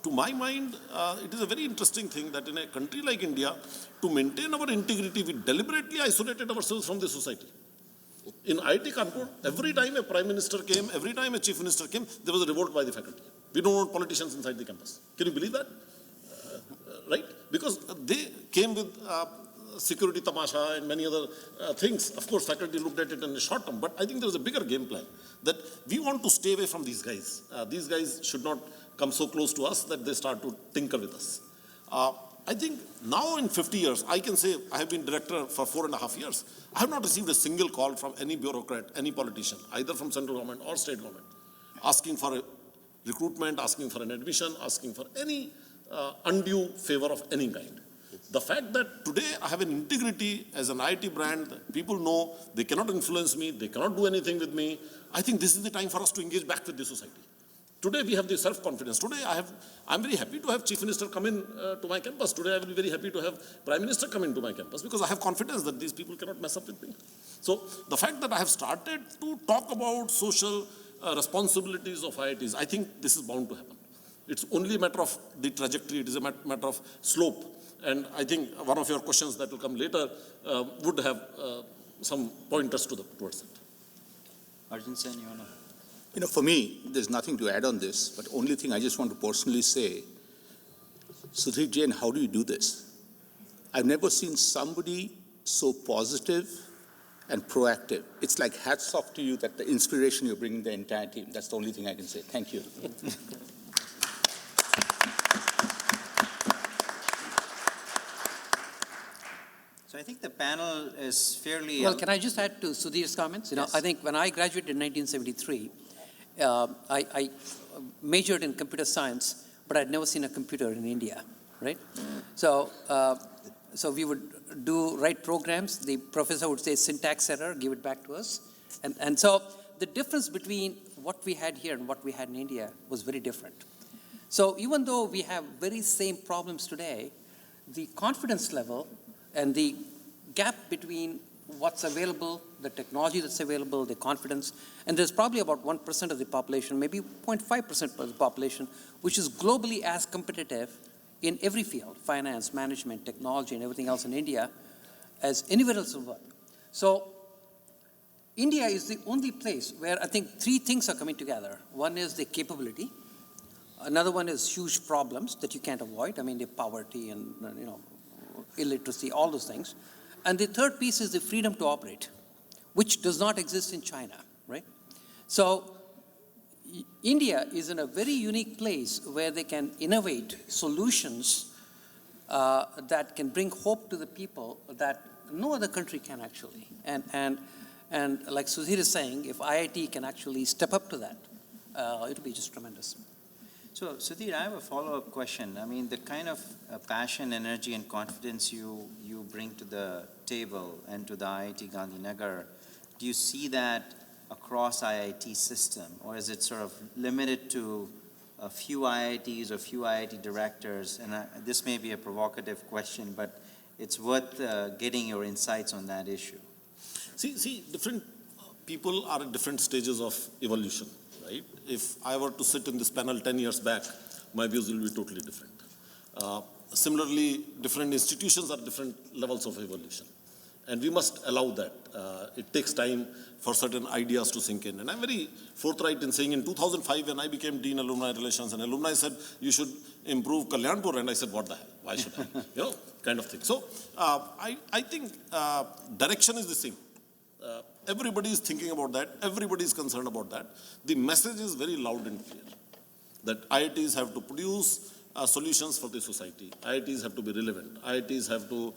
to my mind, it is a very interesting thing that in a country like India, to maintain our integrity, we deliberately isolated ourselves from the society. In IIT Kanpur, every time a prime minister came, every time a chief minister came, there was a revolt by the faculty. We don't want politicians inside the campus. Can you believe that? Right? Because they came with security tamasha and many other things. Of course, faculty looked at it in the short term, but I think there was a bigger game plan that we want to stay away from these guys. These guys should not come so close to us that they start to tinker with us. I think now in 50 years, I can say I have been director for 4.5 years. I have not received a single call from any bureaucrat, any politician, either from central government or state government, asking for a recruitment, asking for an admission, asking for any undue favor of any kind. The fact that today I have an integrity as an IIT brand, people know they cannot influence me, they cannot do anything with me. I think this is the time for us to engage back with the society. Today we have the self-confidence. Today I'm very happy to have Chief Minister come in to my campus. Today I will be very happy to have Prime Minister come into my campus because I have confidence that these people cannot mess up with me. So the fact that I have started to talk about social responsibilities of IITs, I think this is bound to happen. It's only a matter of the trajectory, it is a matter of slope. And I think one of your questions that will come later would have some pointers towards it. Arjun Sen, you want to? You know, for me, there's nothing to add on this, but only thing I just want to personally say, Sudhir Jain, how do you do this? I've never seen somebody so positive and proactive. It's like hats off to you that the inspiration you're bringing the entire team. That's the only thing I can say. Thank you. So I think the panel is fairly... Well, can I just add to Sudhir's comments? You know, Yes. I think when I graduated in 1973, I majored in computer science, but I'd never seen a computer in India, right? So we would write programs. The professor would say syntax error, give it back to us. And so the difference between what we had here and what we had in India was very different. So even though we have very same problems today, the confidence level and the gap between what's available, the technology that's available, the confidence, and there's probably about 1% of the population, maybe 0.5% of the population, which is globally as competitive in every field, finance, management, technology, and everything else in India, as anywhere else in the world. So India is the only place where I think three things are coming together. One is the capability. Another one is huge problems that you can't avoid. I mean, the poverty and, you know, illiteracy, all those things. And the third piece is the freedom to operate, which does not exist in China, right? So India is in a very unique place where they can innovate solutions that can bring hope to the people that no other country can actually. And like Sudhir is saying, if IIT can actually step up to that, it'll be just tremendous. So, Sudhir, I have a follow-up question. I mean, the kind of passion, energy, and confidence you bring to the table and to the IIT Gandhinagar, do you see that across IIT system, or is it sort of limited to a few IITs or few IIT directors? And this may be a provocative question, but it's worth getting your insights on that issue. See, different people are at different stages of evolution. Right? If I were to sit in this panel 10 years back, my views will be totally different. Similarly, different institutions are different levels of evolution. And we must allow that. It takes time for certain ideas to sink in. And I'm very forthright in saying in 2005, when I became Dean Alumni Relations, and alumni said, you should improve Kalyanpur. And I said, what the hell? Why should I? You know, kind of thing. So I think direction is the same. Everybody is thinking about that. Everybody is concerned about that. The message is very loud and clear that IITs have to produce solutions for the society. IITs have to be relevant. IITs have to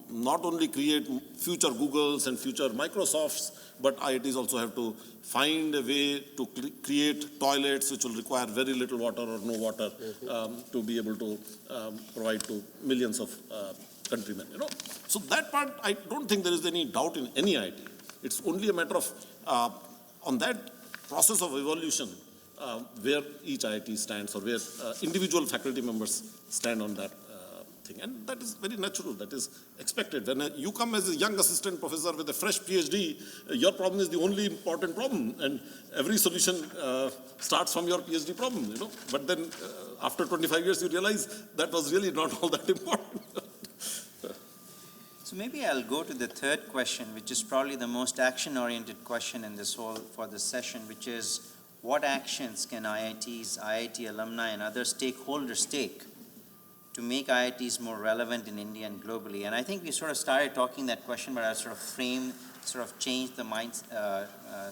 not only create future Googles and future Microsofts, but IITs also have to find a way to create toilets which will require very little water or no water to be able to provide to millions of countrymen. You know, so that part I don't think there is any doubt in any IIT. It's only a matter of, on that process of evolution, where each IIT stands or where individual faculty members stand on that thing. And that is very natural, that is expected. When you come as a young assistant professor with a fresh PhD, your problem is the only important problem. And every solution starts from your PhD problem, you know. But then after 25 years, you realize that was really not all that important. So maybe I'll go to the third question, which is probably the most action-oriented question in this whole, for this session, which is what actions can IITs, IIT alumni, and other stakeholders take to make IITs more relevant in India and globally? And I think we sort of started talking that question, but I sort of changed the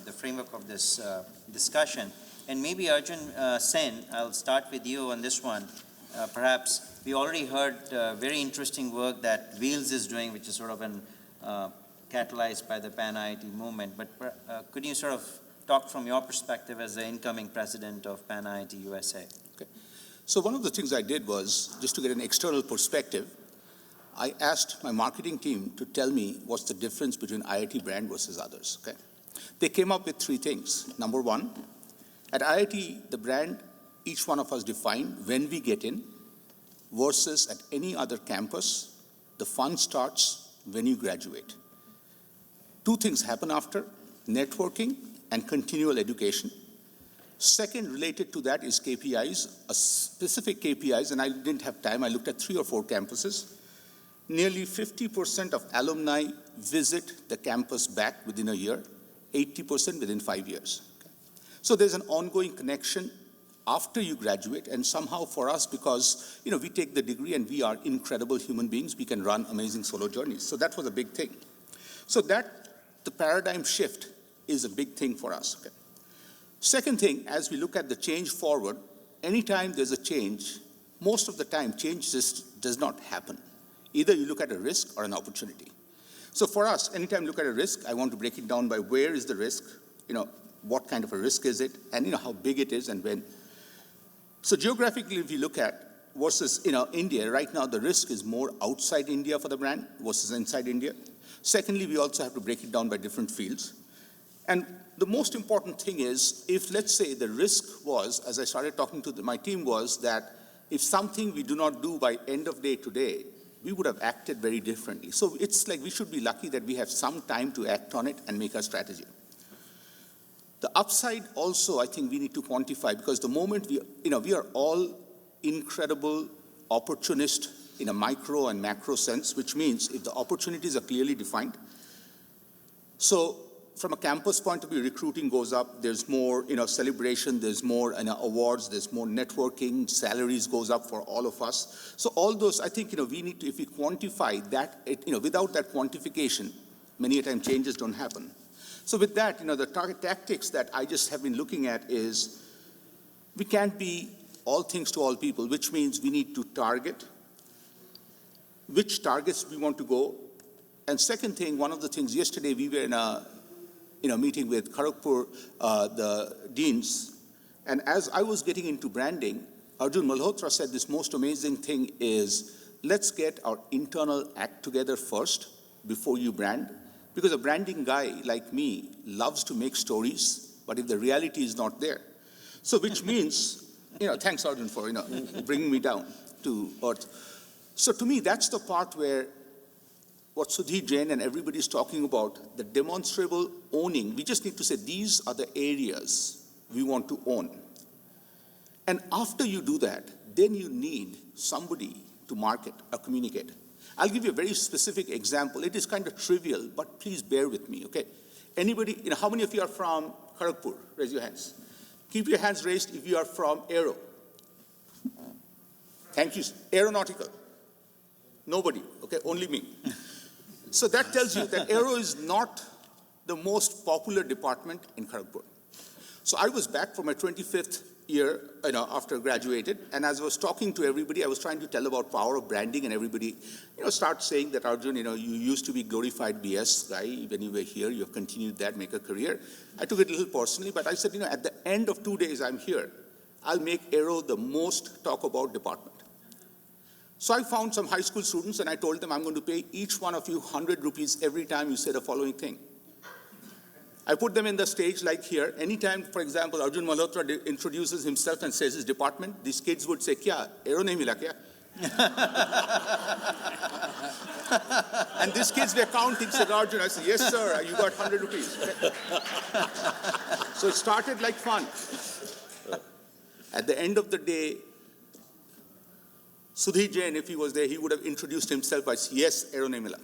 the framework of this discussion. And maybe Arjun Sen, I'll start with you on this one. Perhaps we already heard very interesting work that Wheels is doing, which is sort of catalyzed by the Pan-IIT movement. But could you sort of talk from your perspective as the incoming president of Pan-IIT USA? Okay. So one of the things I did was, just to get an external perspective, I asked my marketing team to tell me what's the difference between IIT brand versus others. Okay. They came up with three things. Number one, at IIT, the brand each one of us define when we get in versus at any other campus, the fun starts when you graduate. Two things happen after: networking and continual education. Second, related to that is KPIs, a specific KPIs, and I didn't have time. I looked at 3 or 4 campuses. Nearly 50% of alumni visit the campus back within a year, 80% within 5 years. Okay. So there's an ongoing connection after you graduate, and somehow for us, because we take the degree and we are incredible human beings, we can run amazing solo journeys. So that was a big thing. So the paradigm shift is a big thing for us. Okay. Second thing, as we look at the change forward, anytime there's a change, most of the time change just does not happen. Either you look at a risk or an opportunity. So for us, anytime you look at a risk, I want to break it down by where is the risk, what kind of a risk is it, and how big it is and when. So geographically, if you look at versus India, right now the risk is more outside India for the brand versus inside India. Secondly, we also have to break it down by different fields. And the most important thing is, if let's say the risk was, as I started talking to my team, was that if something we do not do by end of day today, we would have acted very differently. So it's like we should be lucky that we have some time to act on it and make a strategy. The upside also, I think we need to quantify, because the moment we are all incredible opportunists in a micro and macro sense, which means if the opportunities are clearly defined. So from a campus point of view, recruiting goes up, there's more celebration, there's more awards, there's more networking, salaries goes up for all of us. So all those, I think we need to, if we quantify that, without that quantification, many a time changes don't happen. So with that, the target tactics that I just have been looking at is, we can't be all things to all people, which means we need to target which targets we want to go. And second thing, one of the things, yesterday we were in a meeting with Kharagpur, the deans, and as I was getting into branding, Arjun Malhotra said this most amazing thing is, let's get our internal act together first before you brand. Because a branding guy like me loves to make stories, but if the reality is not there. So which means, thanks Arjun for bringing me down to earth. So to me, that's the part where what Sudhir Jain and everybody's talking about, the demonstrable owning. We just need to say, these are the areas we want to own. And after you do that, then you need somebody to market or communicate. I'll give you a very specific example. It is kind of trivial, but please bear with me, okay? Anybody, how many of you are from Kharagpur? Raise your hands. Keep your hands raised if you are from Aero. Thank you. Aeronautical. Nobody, okay? Only me. So that tells you that Aero is not the most popular department in Kharagpur. So I was back for my 25th year, after graduated, and as I was talking to everybody, I was trying to tell about power of branding, and everybody, start saying that, Arjun, you used to be glorified BS guy when you were here, you have continued that, make a career. I took it a little personally, but I said, at the end of 2 days I'm here, I'll make Aero the most talk about department. So I found some high school students and I told them, I'm going to pay each one of you 100 rupees every time you say the following thing. I put them in the stage like here. Anytime, for example, Arjun Malhotra introduces himself and says his department, these kids would say, Kya? Aero nahi mila kya? And these kids were counting, said Arjun. I said, yes, sir, you got 100 rupees. Okay. So it started like fun. At the end of the day, Sudhir Jain, if he was there, he would have introduced himself as, yes, Aero nahi mila.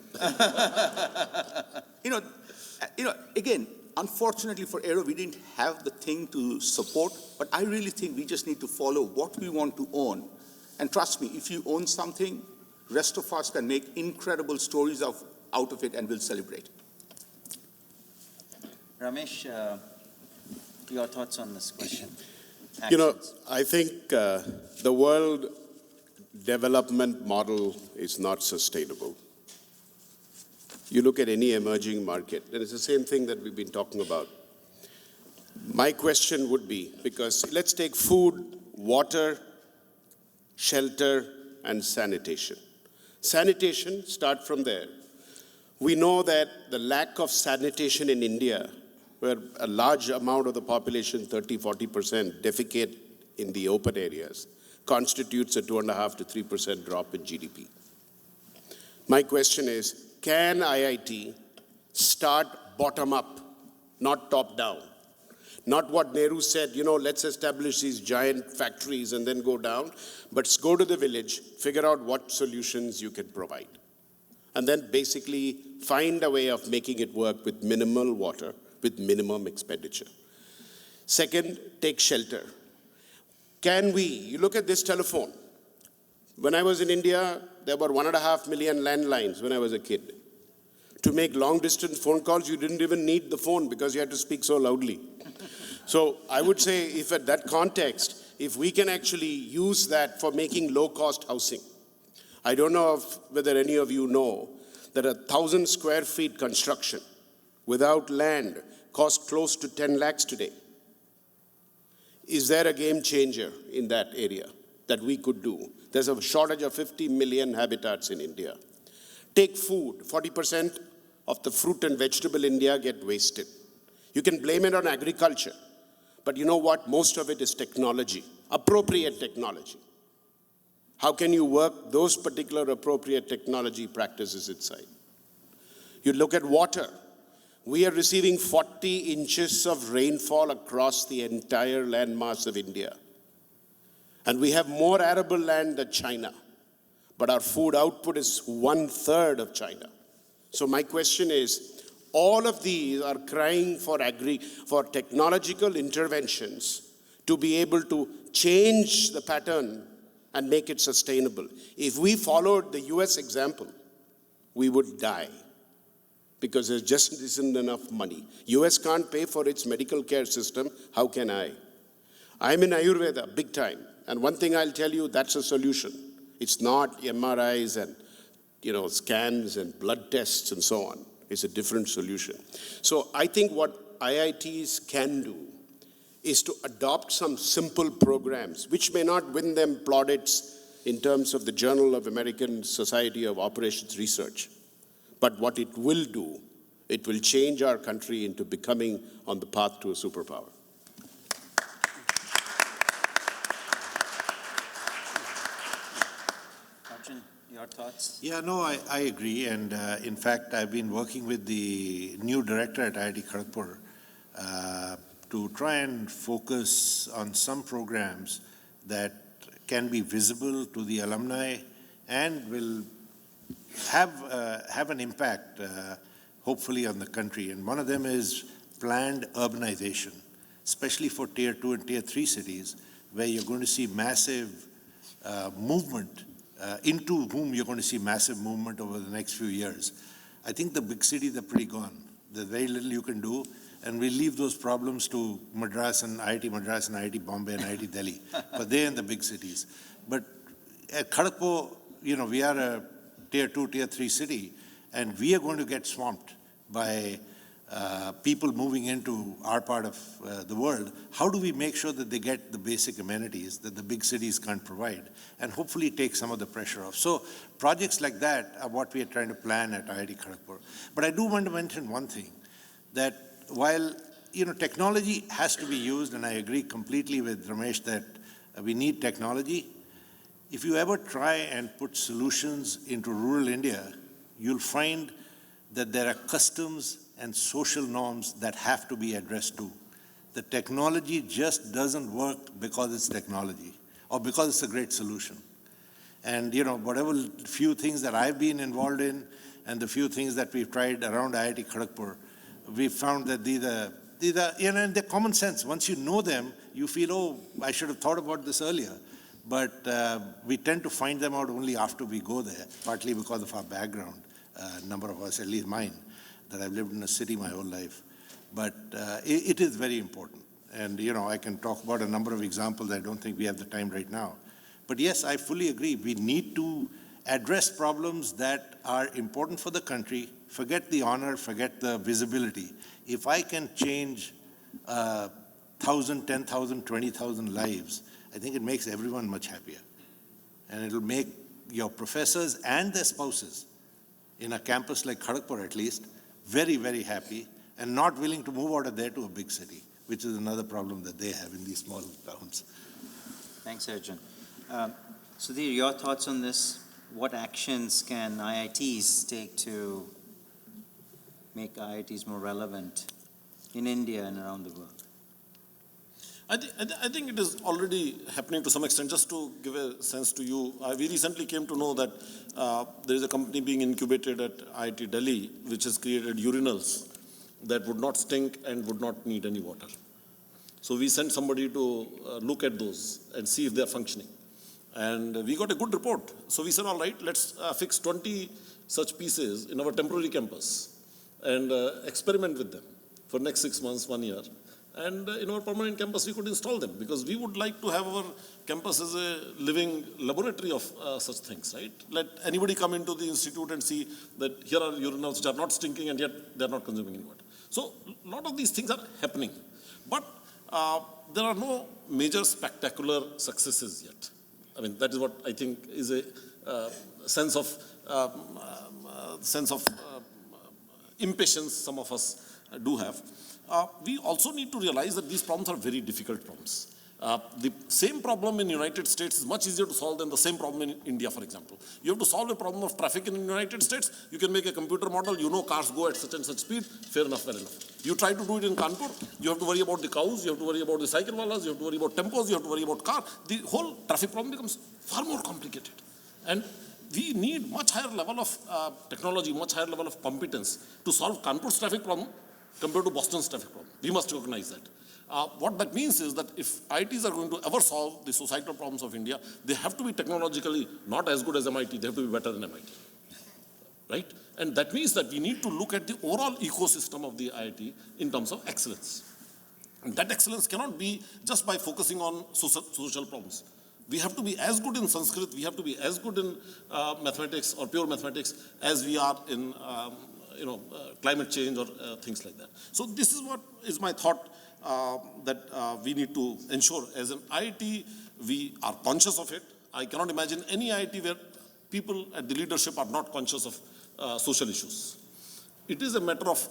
Again, unfortunately for Aero, we didn't have the thing to support, but I really think we just need to follow what we want to own. And trust me, if you own something, rest of us can make incredible stories out of it and we'll celebrate. Ramesh, your thoughts on this question? I think the world development model is not sustainable. You look at any emerging market, and it's the same thing that we've been talking about. My question would be, because let's take food, water, shelter, and sanitation. Sanitation, start from there. We know that the lack of sanitation in India, where a large amount of the population, 30-40%, defecate in the open areas, constitutes a 2.5 to 3% drop in GDP. My question is, can IIT start bottom up, not top down? Not what Nehru said, let's establish these giant factories and then go down, but go to the village, figure out what solutions you can provide. And then basically find a way of making it work with minimal water, with minimum expenditure. Second, take shelter. You look at this telephone. When I was in India, there were 1.5 million landlines when I was a kid. To make long-distance phone calls, you didn't even need the phone because you had to speak so loudly. So I would say, if at that context, if we can actually use that for making low-cost housing. I don't know whether any of you know that 1,000 square feet construction without land costs close to 10 lakhs today. Is there a game changer in that area that we could do? There's a shortage of 50 million habitats in India. Take food. 40% of the fruit and vegetable in India get wasted. You can blame it on agriculture, but you know what? Most of it is technology, appropriate technology. How can you work those particular appropriate technology practices inside? You look at water. We are receiving 40 inches of rainfall across the entire landmass of India. And we have more arable land than China. But our food output is 1/3 of China. So my question is, all of these are crying for technological interventions to be able to change the pattern and make it sustainable. If we followed the US example, we would die because there just isn't enough money. US can't pay for its medical care system. How can I? I'm in Ayurveda, big time. And one thing I'll tell you, that's a solution. It's not MRIs and scans and blood tests and so on. It's a different solution. So I think what IITs can do is to adopt some simple programs, which may not win them plaudits in terms of the Journal of American Society of Operations Research. But what it will do, it will change our country into becoming on the path to a superpower. Arjun, your thoughts? Yeah, no, I agree. And in fact, I've been working with the new director at IIT Kharagpur to try and focus on some programs that can be visible to the alumni and will have an impact, hopefully, on the country. And one of them is planned urbanization, especially for Tier 2 and Tier 3 cities, where you're going to see massive movement, into whom you're going to see massive movement over the next few years. I think the big cities are pretty gone. There's very little you can do, and we leave those problems to Madras and IIT Madras and IIT Bombay and IIT Delhi, but they're in the big cities. But at Kharagpur, we are a Tier 2, Tier 3 city, and we are going to get swamped by people moving into our part of the world. How do we make sure that they get the basic amenities that the big cities can't provide, and hopefully take some of the pressure off? So projects like that are what we are trying to plan at IIT Kharagpur. But I do want to mention one thing, that while technology has to be used, and I agree completely with Ramesh that we need technology, if you ever try and put solutions into rural India, you'll find that there are customs and social norms that have to be addressed too. The technology just doesn't work because it's technology or because it's a great solution. And whatever few things that I've been involved in and the few things that we've tried around IIT Kharagpur, we've found that these are and they're common sense. Once you know them, you feel, oh, I should have thought about this earlier. But we tend to find them out only after we go there, partly because of our background, number of us, at least mine, that I've lived in a city my whole life. But it is very important. And, I can talk about a number of examples. I don't think we have the time right now. But yes, I fully agree. We need to address problems that are important for the country. Forget the honor, forget the visibility. If I can change 1,000, 10,000, 20,000 lives, I think it makes everyone much happier. And it'll make your professors and their spouses in a campus like Kharagpur at least very, very happy and not willing to move out of there to a big city, which is another problem that they have in these small towns. Thanks, Arjun. Sudhir, your thoughts on this? What actions can IITs take to make IITs more relevant in India and around the world? I think it is already happening to some extent. Just to give a sense to you, we recently came to know that there is a company being incubated at IIT Delhi, which has created urinals that would not stink and would not need any water. So we sent somebody to look at those and see if they are functioning. And we got a good report. So we said, all right, let's fix 20 such pieces in our temporary campus and experiment with them for next 6 months, 1 year. And in our permanent campus, we could install them because we would like to have our campus as a living laboratory of such things, right? Let anybody come into the institute and see that here are urinals which are not stinking and yet they're not consuming any water. So a lot of these things are happening. But there are no major spectacular successes yet. I mean, that is what I think is a sense of impatience some of us do have. We also need to realize that these problems are very difficult problems. The same problem in the United States is much easier to solve than the same problem in India, for example. You have to solve a problem of traffic in the United States, you can make a computer model, you know cars go at such and such speed, fair enough, fair enough. You try to do it in Kanpur, you have to worry about the cows, you have to worry about the cycle wallahs, you have to worry about tempos, you have to worry about car. The whole traffic problem becomes far more complicated. And we need much higher level of technology, much higher level of competence to solve Kanpur's traffic problem compared to Boston's traffic problem. We must recognize that. What that means is that if IITs are going to ever solve the societal problems of India, they have to be technologically not as good as MIT, they have to be better than MIT, right? And that means that we need to look at the overall ecosystem of the IIT in terms of excellence. And that excellence cannot be just by focusing on social problems. We have to be as good in Sanskrit, we have to be as good in mathematics or pure mathematics as we are in climate change or things like that. So this is what is my thought that we need to ensure. As an IIT, we are conscious of it. I cannot imagine any IIT where people at the leadership are not conscious of social issues. It is a matter of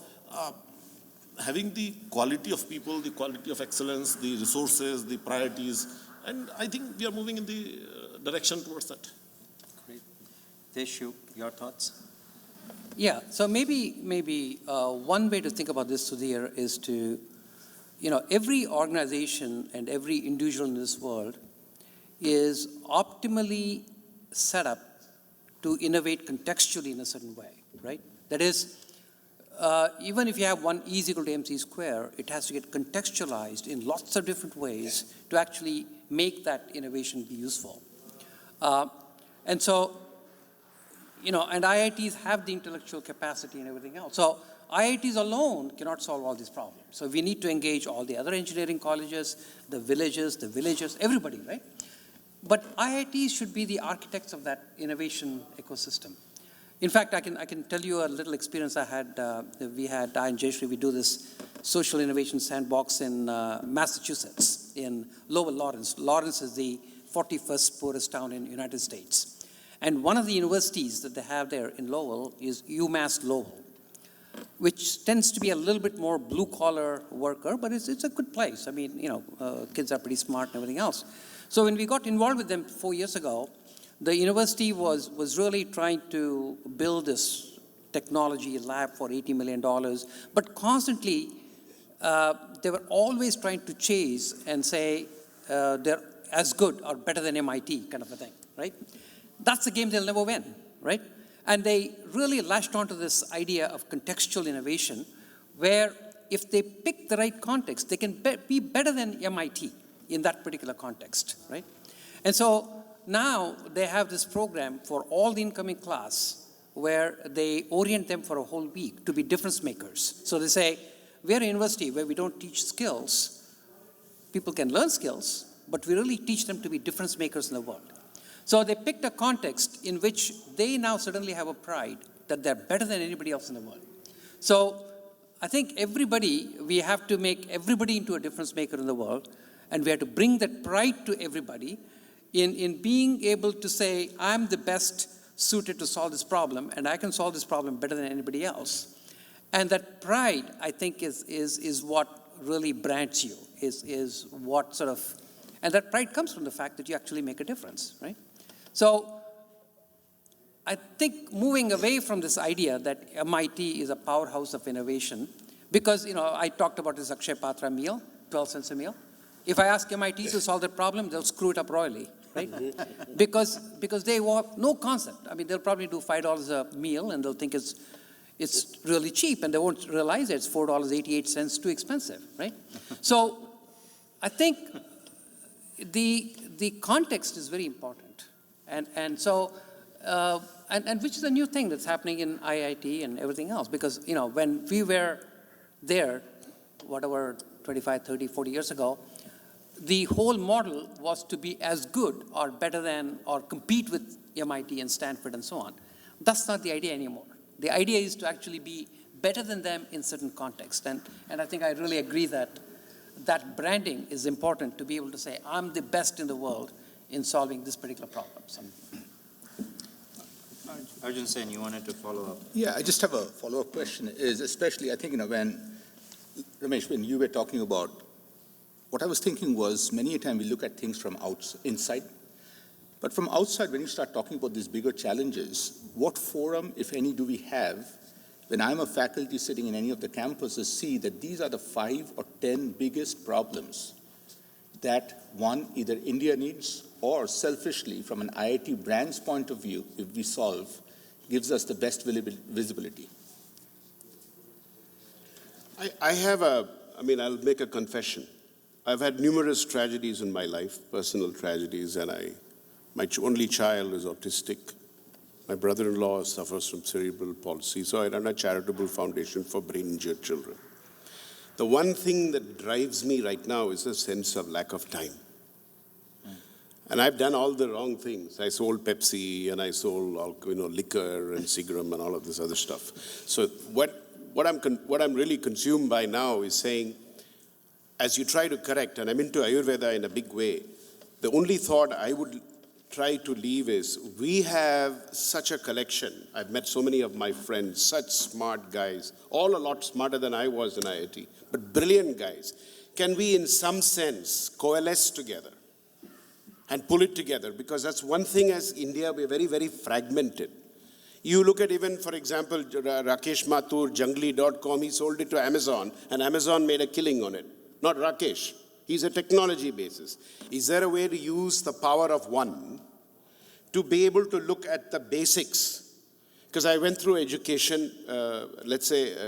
having the quality of people, the quality of excellence, the resources, the priorities, and I think we are moving in the direction towards that. Great. Deshu, your thoughts? Yeah, so maybe one way to think about this, Sudhir, is to, every organization and every individual in this world is optimally set up to innovate contextually in a certain way, right? That is, even if you have 1 E = mc square, it has to get contextualized in lots of different ways to actually make that innovation be useful. And so, and IITs have the intellectual capacity and everything else. So IITs alone cannot solve all these problems. So we need to engage all the other engineering colleges, the villagers, everybody, right? But IITs should be the architects of that innovation ecosystem. In fact, I can tell you a little experience I had. I and Jayshree, we do this social innovation sandbox in Massachusetts, in Lowell, Lawrence. Lawrence is the 41st poorest town in the United States. And one of the universities that they have there in Lowell is UMass Lowell, which tends to be a little bit more blue-collar worker, but it's a good place. I mean, kids are pretty smart and everything else. So when we got involved with them 4 years ago, the university was really trying to build this technology lab for $80 million, but constantly they were always trying to chase and say they're as good or better than MIT kind of a thing, right? That's a game they'll never win, right? And they really latched onto this idea of contextual innovation, where if they pick the right context, they can be better than MIT in that particular context, right? And so now they have this program for all the incoming class where they orient them for a whole week to be difference makers. So they say, we're a university where we don't teach skills. People can learn skills, but we really teach them to be difference makers in the world. So they picked a context in which they now suddenly have a pride that they're better than anybody else in the world. So I think we have to make everybody into a difference maker in the world, and we have to bring that pride to everybody in being able to say, I'm the best suited to solve this problem, and I can solve this problem better than anybody else. And that pride, I think, is what really brands you, is what sort of, and that pride comes from the fact that you actually make a difference, right? So I think moving away from this idea that MIT is a powerhouse of innovation, because, I talked about this Akshay Patra meal, 12 cents a meal. If I ask MIT to solve that problem, they'll screw it up royally, right? because they have no concept. I mean, they'll probably do $5 a meal, and they'll think it's really cheap, and they won't realize it's $4.88 too expensive, right? So I think the context is very important, and so which is a new thing that's happening in IIT and everything else, because when we were there, whatever 25, 30, 40 years ago, the whole model was to be as good or better than or compete with MIT and Stanford and so on. That's not the idea anymore. The idea is to actually be better than them in certain contexts. And I think I really agree that branding is important, to be able to say, I'm the best in the world in solving this particular problem. Arjun Sen, you wanted to follow up? Yeah, I just have a follow-up question, is especially, I think, when, Ramesh, when you were talking about, what I was thinking was, many a time we look at things from inside, but from outside, when you start talking about these bigger challenges, what forum, if any, do we have when I'm a faculty sitting in any of the campuses, see that these are the 5 or 10 biggest problems that, one, either India needs, or selfishly, from an IIT brand's point of view, if we solve, gives us the best visibility? I'll make a confession. I've had numerous tragedies in my life, personal tragedies, and my only child is autistic. My brother-in-law suffers from cerebral palsy, so I run a charitable foundation for brain-injured children. The one thing that drives me right now is a sense of lack of time. And I've done all the wrong things. I sold Pepsi, and I sold liquor and Seagram and all of this other stuff. So what I'm really consumed by now is saying, as you try to correct, and I'm into Ayurveda in a big way, the only thought I would try to leave is, we have such a collection. I've met so many of my friends, such smart guys, all a lot smarter than I was in IIT, but brilliant guys. Can we, in some sense, coalesce together and pull it together? Because that's one thing as India, we're very, very fragmented. You look at even, for example, Rakesh Mathur, Jungly.com, he sold it to Amazon, and Amazon made a killing on it. Not Rakesh. He's a technology basis. Is there a way to use the power of one to be able to look at the basics? Because I went through education,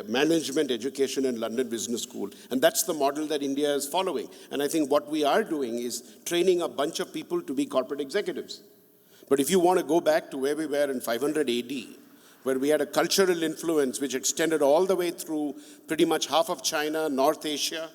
management education in London Business School, and that's the model that India is following. And I think what we are doing is training a bunch of people to be corporate executives. But if you want to go back to where we were in 500 AD, where we had a cultural influence which extended all the way through pretty much half of China, North Asia,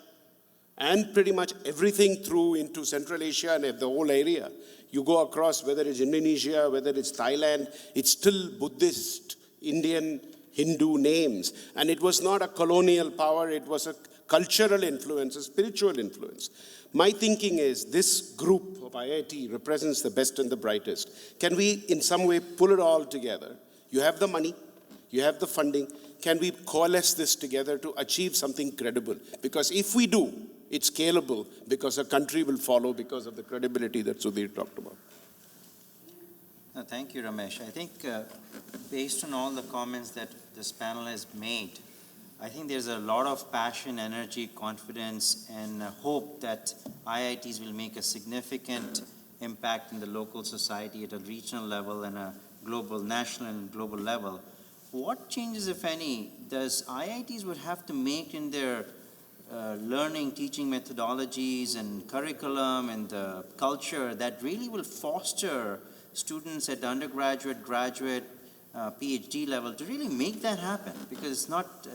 and pretty much everything through into Central Asia and the whole area. You go across, whether it's Indonesia, whether it's Thailand, it's still Buddhist, Indian, Hindu names. And it was not a colonial power, it was a cultural influence, a spiritual influence. My thinking is, this group of IIT represents the best and the brightest. Can we, in some way, pull it all together? You have the money, you have the funding. Can we coalesce this together to achieve something credible? Because if we do, it's scalable, because a country will follow because of the credibility that Sudhir talked about. Thank you, Ramesh. I think based on all the comments that this panel has made, I think there's a lot of passion, energy, confidence, and hope that IITs will make a significant impact in the local society at a regional level and a global, national and global level. What changes, if any, does IITs would have to make in their learning, teaching methodologies and curriculum and the culture that really will foster students at undergraduate, graduate, PhD level to really make that happen? Because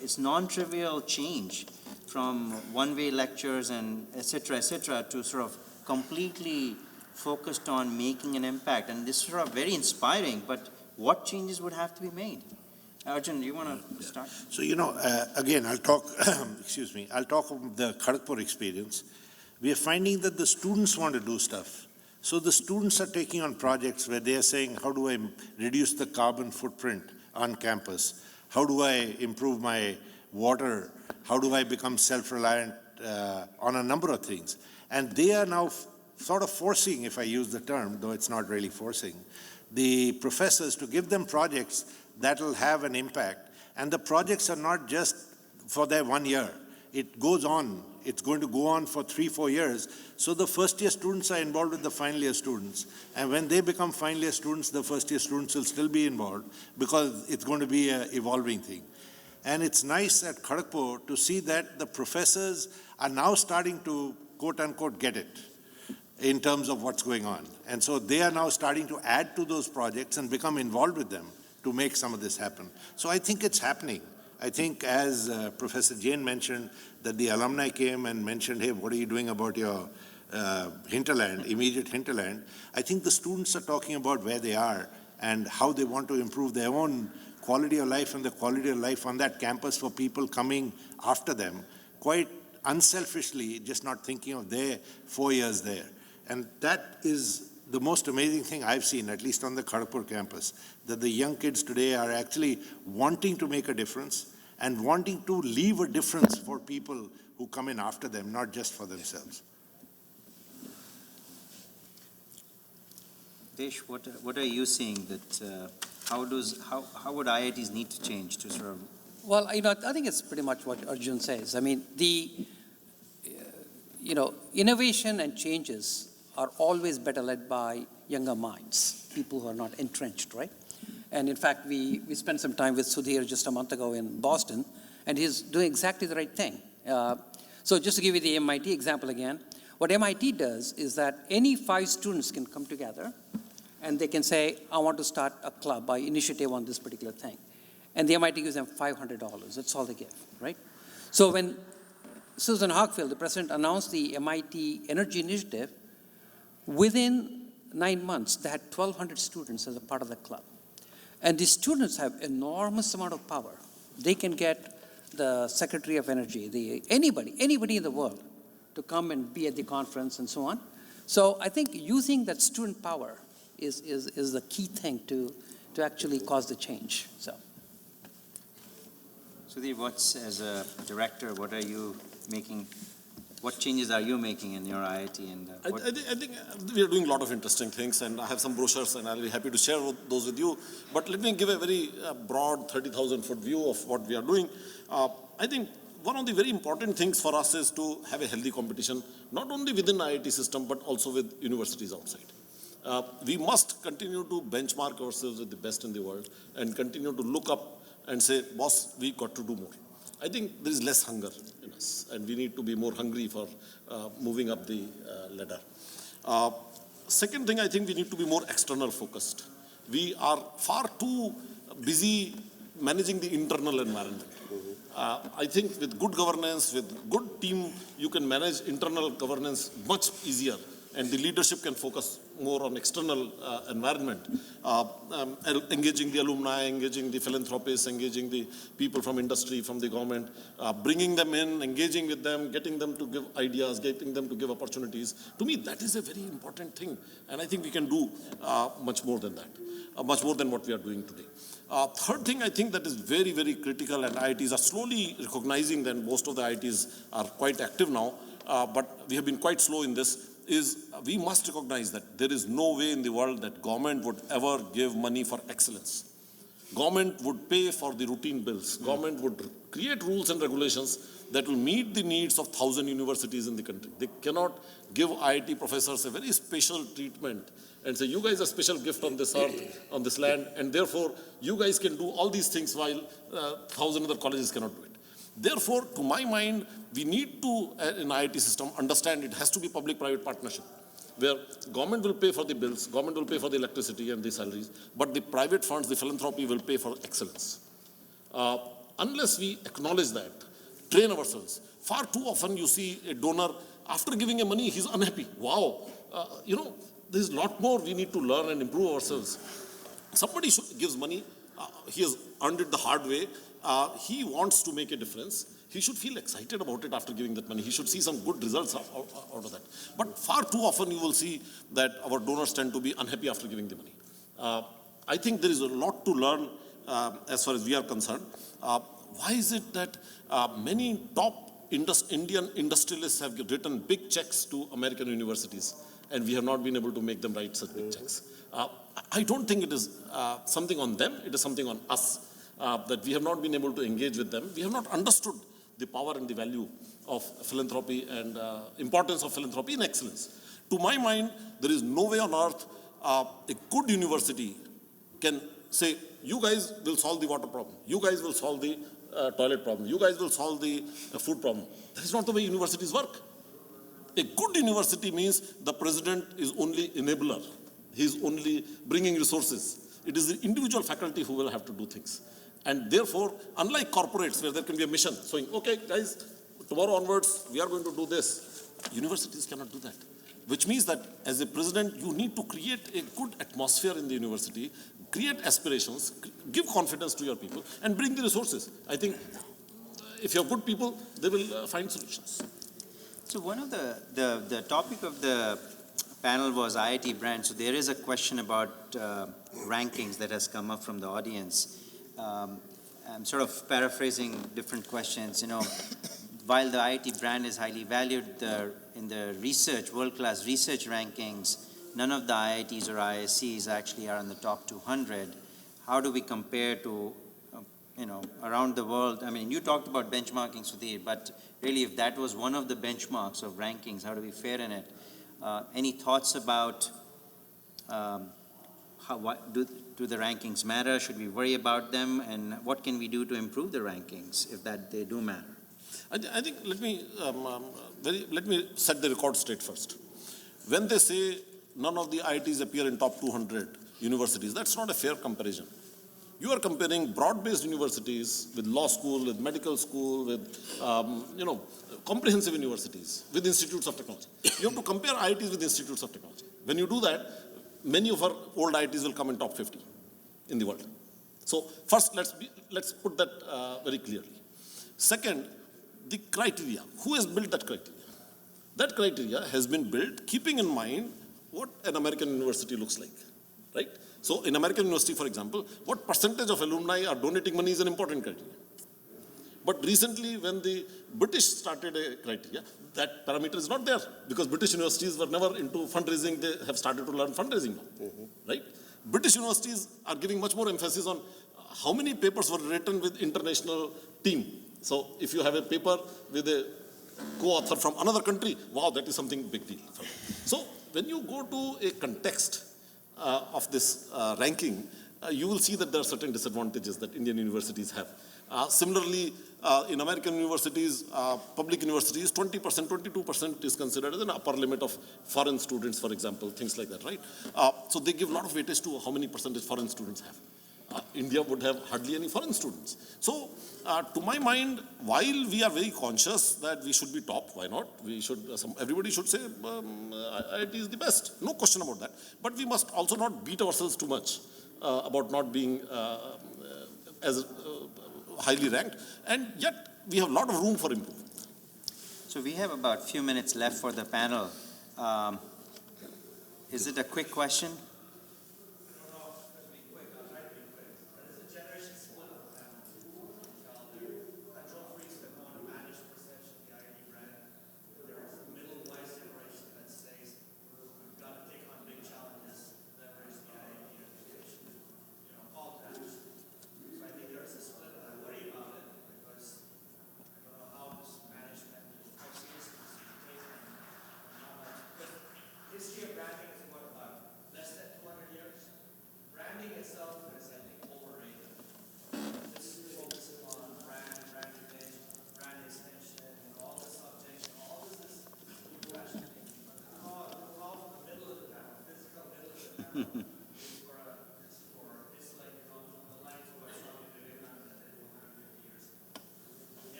it's non-trivial change from one-way lectures and et cetera, to sort of completely focused on making an impact. And this is sort of very inspiring, but what changes would have to be made? Arjun, do you want to start? So, again, I'll talk, I'll talk of the Kharagpur experience. We are finding that the students want to do stuff. So the students are taking on projects where they are saying, how do I reduce the carbon footprint on campus? How do I improve my water? How do I become self-reliant on a number of things? And they are now sort of forcing, if I use the term, though it's not really forcing, the professors to give them projects that will have an impact. And the projects are not just for their 1 year. It goes on It's going to go on for 3-4 years. So the first year students are involved with the final year students. And when they become final year students, the first year students will still be involved because it's going to be an evolving thing. And it's nice at Kharagpur to see that the professors are now starting to, quote unquote, get it in terms of what's going on. And so they are now starting to add to those projects and become involved with them to make some of this happen. So I think it's happening. I think as Professor Jain mentioned, that the alumni came and mentioned, hey, what are you doing about your hinterland, immediate hinterland? I think the students are talking about where they are and how they want to improve their own quality of life and the quality of life on that campus for people coming after them, quite unselfishly, just not thinking of their 4 years there. And that is the most amazing thing I've seen, at least on the Kharagpur campus, that the young kids today are actually wanting to make a difference and wanting to leave a difference for people who come in after them, not just for themselves. Desh, what are you seeing that, how would IITs need to change to sort of? Well, I think it's pretty much what Arjun says. I mean, innovation and changes are always better led by younger minds, people who are not entrenched, right? And in fact, we spent some time with Sudhir just a month ago in Boston, and he's doing exactly the right thing. So just to give you the MIT example again, what MIT does is that any 5 students can come together and they can say, I want to start a club, an initiative on this particular thing. And the MIT gives them $500. That's all they give, right? So when Susan Hockfield, the president, announced the MIT Energy Initiative, within 9 months, they had 1,200 students as a part of the club. And these students have enormous amount of power. They can get the Secretary of Energy, anybody in the world to come and be at the conference and so on. So I think using that student power is the key thing to actually cause the change. So. Sudhir, as a director, what are you making? What changes are you making in your IIT? And I think we are doing a lot of interesting things, and I have some brochures, and I'll be happy to share those with you. But let me give a very broad 30,000-foot view of what we are doing. I think one of the very important things for us is to have a healthy competition, not only within IIT system, but also with universities outside. We must continue to benchmark ourselves with the best in the world and continue to look up and say, boss, we got to do more. I think there is less hunger in us, and we need to be more hungry for moving up the ladder. Second thing, I think we need to be more external focused. We are far too busy managing the internal environment. I think with good governance, with good team, you can manage internal governance much easier, and the leadership can focus more on external environment, engaging the alumni, engaging the philanthropists, engaging the people from industry, from the government, bringing them in, engaging with them, getting them to give ideas, getting them to give opportunities. To me, that is a very important thing, and I think we can do much more than that, much more than what we are doing today. Third thing I think that is very, very critical, and IITs are slowly recognizing that most of the IITs are quite active now, but we have been quite slow in this, is we must recognize that there is no way in the world that government would ever give money for excellence. Government would pay for the routine bills. Government would create rules and regulations that will meet the needs of 1,000 universities in the country. They cannot give IIT professors a very special treatment and say, you guys are a special gift on this earth, on this land, and therefore you guys can do all these things while 1,000 other colleges cannot do it. Therefore, to my mind, we need to, in IIT system, understand it has to be public-private partnership, where government will pay for the bills, government will pay for the electricity and the salaries, but the private funds, the philanthropy will pay for excellence. Unless we acknowledge that, train ourselves. Far too often you see a donor, after giving a money, he's unhappy. Wow, there's a lot more we need to learn and improve ourselves. Somebody gives money, he has earned it the hard way, he wants to make a difference. He should feel excited about it after giving that money. He should see some good results out of that. But far too often you will see that our donors tend to be unhappy after giving the money. I think there is a lot to learn as far as we are concerned. Why is it that many top Indian industrialists have written big checks to American universities, and we have not been able to make them write such big checks? I don't think it is something on them, it is something on us, that we have not been able to engage with them. We have not understood the power and the value of philanthropy and importance of philanthropy in excellence. To my mind, there is no way on earth a good university can say, you guys will solve the water problem, you guys will solve the toilet problem, you guys will solve the food problem. That is not the way universities work. A good university means the president is only enabler. He is only bringing resources. It is the individual faculty who will have to do things. And therefore, unlike corporates where there can be a mission saying, okay, guys, tomorrow onwards, we are going to do this. Universities cannot do that. Which means that as a president, you need to create a good atmosphere in the university, create aspirations, give confidence to your people, and bring the resources. I think if you have good people, they will find solutions. So one of the topic of the panel was IIT brand. So there is a question about rankings that has come up from the audience. I'm sort of paraphrasing different questions. You know, while the IIT brand is highly valued in the research, world-class research rankings, none of the IITs or ISCs actually are in the top 200. How do we compare to, you know, around the world? I mean, you talked about benchmarking, Sudhir, but really if that was one of the benchmarks of rankings, how do we fare in it? Any thoughts about do the rankings matter? Should we worry about them? And what can we do to improve the rankings if that they do matter? I think let me set the record straight first. When they say none of the IITs appear in top 200 universities, that's not a fair comparison. You are comparing broad-based universities with law school, with medical school, with comprehensive universities, with institutes of technology. You have to compare IITs with institutes of technology. When you do that, many of our old IITs will come in top 50 in the world. So first, let's put that very clearly. Second, the criteria. Who has built that criteria? That criteria has been built keeping in mind what an American university looks like, right? So in American university, for example, what percentage of alumni are donating money is an important criteria. But recently, when the British started a criteria, that parameter is not there because British universities were never into fundraising. They have started to learn fundraising now, right? British universities are giving much more emphasis on how many papers were written with international team. So if you have a paper with a co-author from another country, wow, that is something big deal. So when you go to a context of this ranking, you will see that there are certain disadvantages that Indian universities have. Similarly, in American universities, public universities, 20%, 22% is considered as an upper limit of foreign students, for example, things like that, right? So they give a lot of weightage to how many percentage foreign students have. India would have hardly any foreign students. So, to my mind, while we are very conscious that we should be top, why not? We should. Everybody should say IIT is the best. No question about that. But we must also not beat ourselves too much about not being as highly ranked. And yet, we have a lot of room for improvement. So we have about a few minutes left for the panel. Is it a quick question?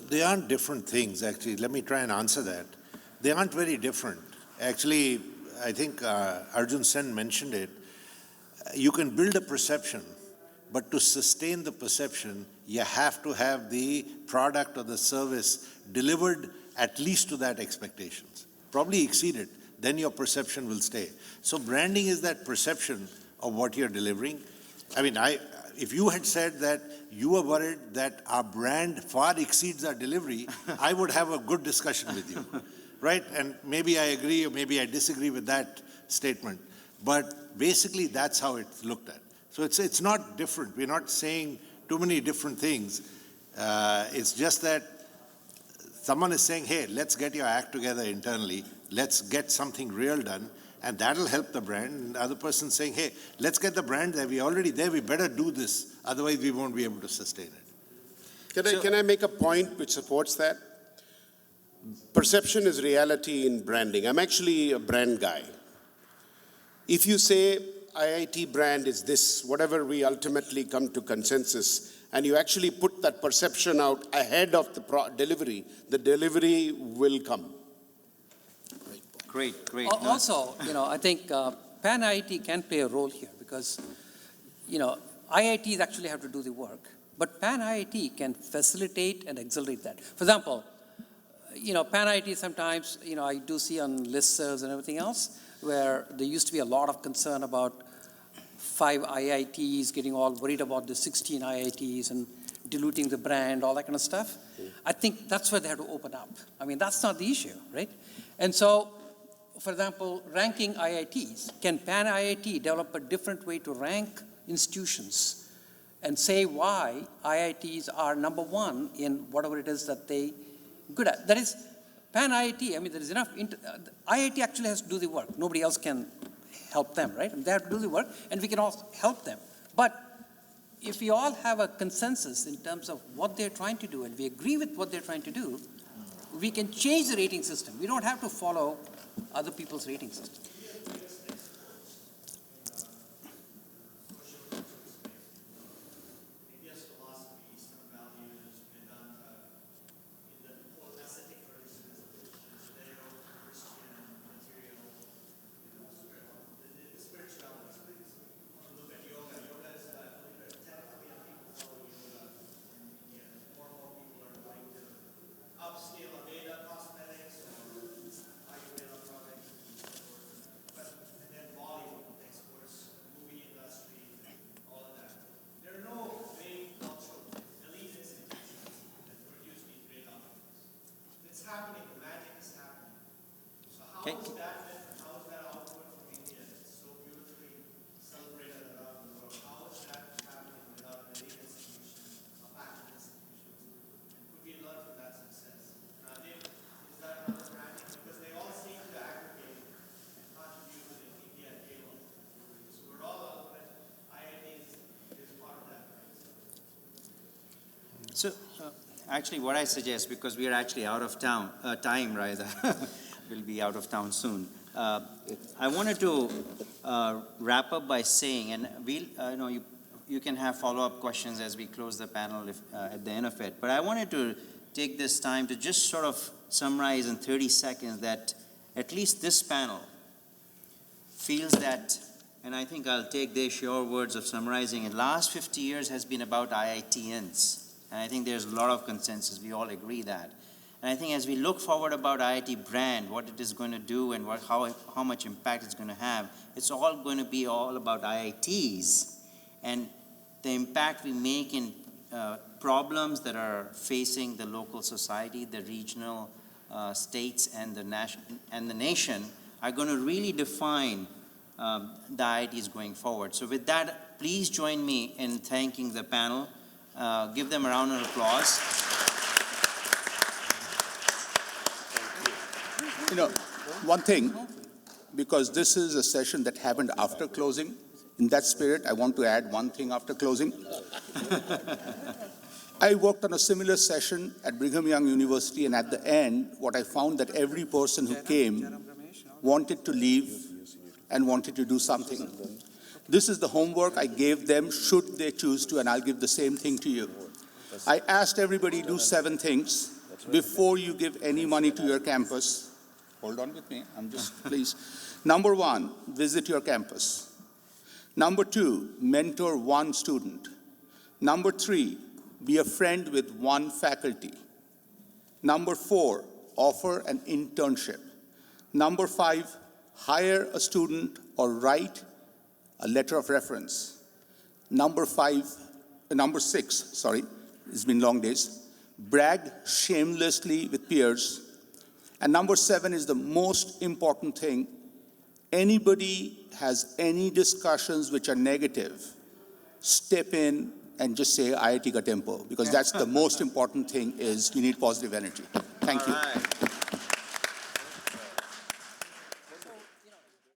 They aren't different things, actually. Let me try and answer that. They aren't very different. Actually, I think Arjun Sen mentioned it. You can build a perception, but to sustain the perception, you have to have the product or the service delivered at least to that expectations. Probably exceed it, then your perception will stay. So branding is that perception of what you're delivering. I mean, if you had said that you were worried that our brand far exceeds our delivery, I would have a good discussion with you. right? And maybe I agree or maybe I disagree with that statement. But basically, that's how it's looked at. So it's not different. We're not saying too many different things. It's just that someone is saying, hey, let's get your act together internally. Let's get something real done, and that'll help the brand. And the other person saying, hey, let's get the brand there. We're already there. We better do this. Otherwise, we won't be able to sustain it. Can I make a point which supports that? Perception is reality in branding. I'm actually a brand guy. If you say IIT brand is this, whatever we ultimately come to consensus, and you actually put that perception out ahead of the delivery will come. Great. Also, I think Pan IIT can play a role here because, IITs actually have to do the work, but Pan IIT can facilitate and accelerate that. For example, Pan IIT sometimes, I do see on listservs and everything else, where there used to be a lot of concern about 5 IITs getting all worried about the 16 IITs and diluting the brand, all that kind of stuff. I think that's where they have to open up. I mean, that's not the issue, right? And so, for example, ranking IITs. Can Pan IIT develop a different way to rank institutions and say why IITs are number one in whatever it is that they good at? That is, Pan IIT, I mean, there is enough, IIT actually has to do the work. Nobody else can help them, right? They have to do the work, and we can all help them. But if we all have a consensus in terms of what they're trying to do, and we agree with what they're trying to do, we can change the rating system. We don't have to follow other people's rating system. Okay. So, actually, what I suggest, because we are actually out of time rather, we'll be out of town soon. I wanted to wrap up by saying, and we'll, you can have follow-up questions as we close the panel at the end of it. But I wanted to take this time to just sort of summarize in 30 seconds that at least this panel feels that, and I think I'll take your words of summarizing it. Last 50 years has been about IITians. And I think there's a lot of consensus. We all agree that. And I think as we look forward about IIT brand, what it is going to do and how much impact it's going to have, it's all going to be all about IITs and the impact we make in problems that are facing the local society, the regional states, and the nation are going to really define the IITs going forward. So with that, please join me in thanking the panel. Give them a round of applause. One thing, because this is a session that happened after closing, in that spirit, I want to add one thing after closing. I worked on a similar session at Brigham Young University, and at the end, what I found that every person who came wanted to leave and wanted to do something. This is the homework I gave them, should they choose to, and I'll give the same thing to you. I asked everybody to do 7 things before you give any money to your campus. Hold on with me, please. Number 1, visit your campus. Number 2, mentor 1 student. Number 3, be a friend with 1 faculty. Number 4, offer an internship. Number 5, hire a student or write a letter of reference. Number 6, it's been long days, brag shamelessly with peers. And number 7 is the most important thing. Anybody has any discussions which are negative, step in and just say IIT ka tempo, because that's the most important thing is you need positive energy. Thank you. All right.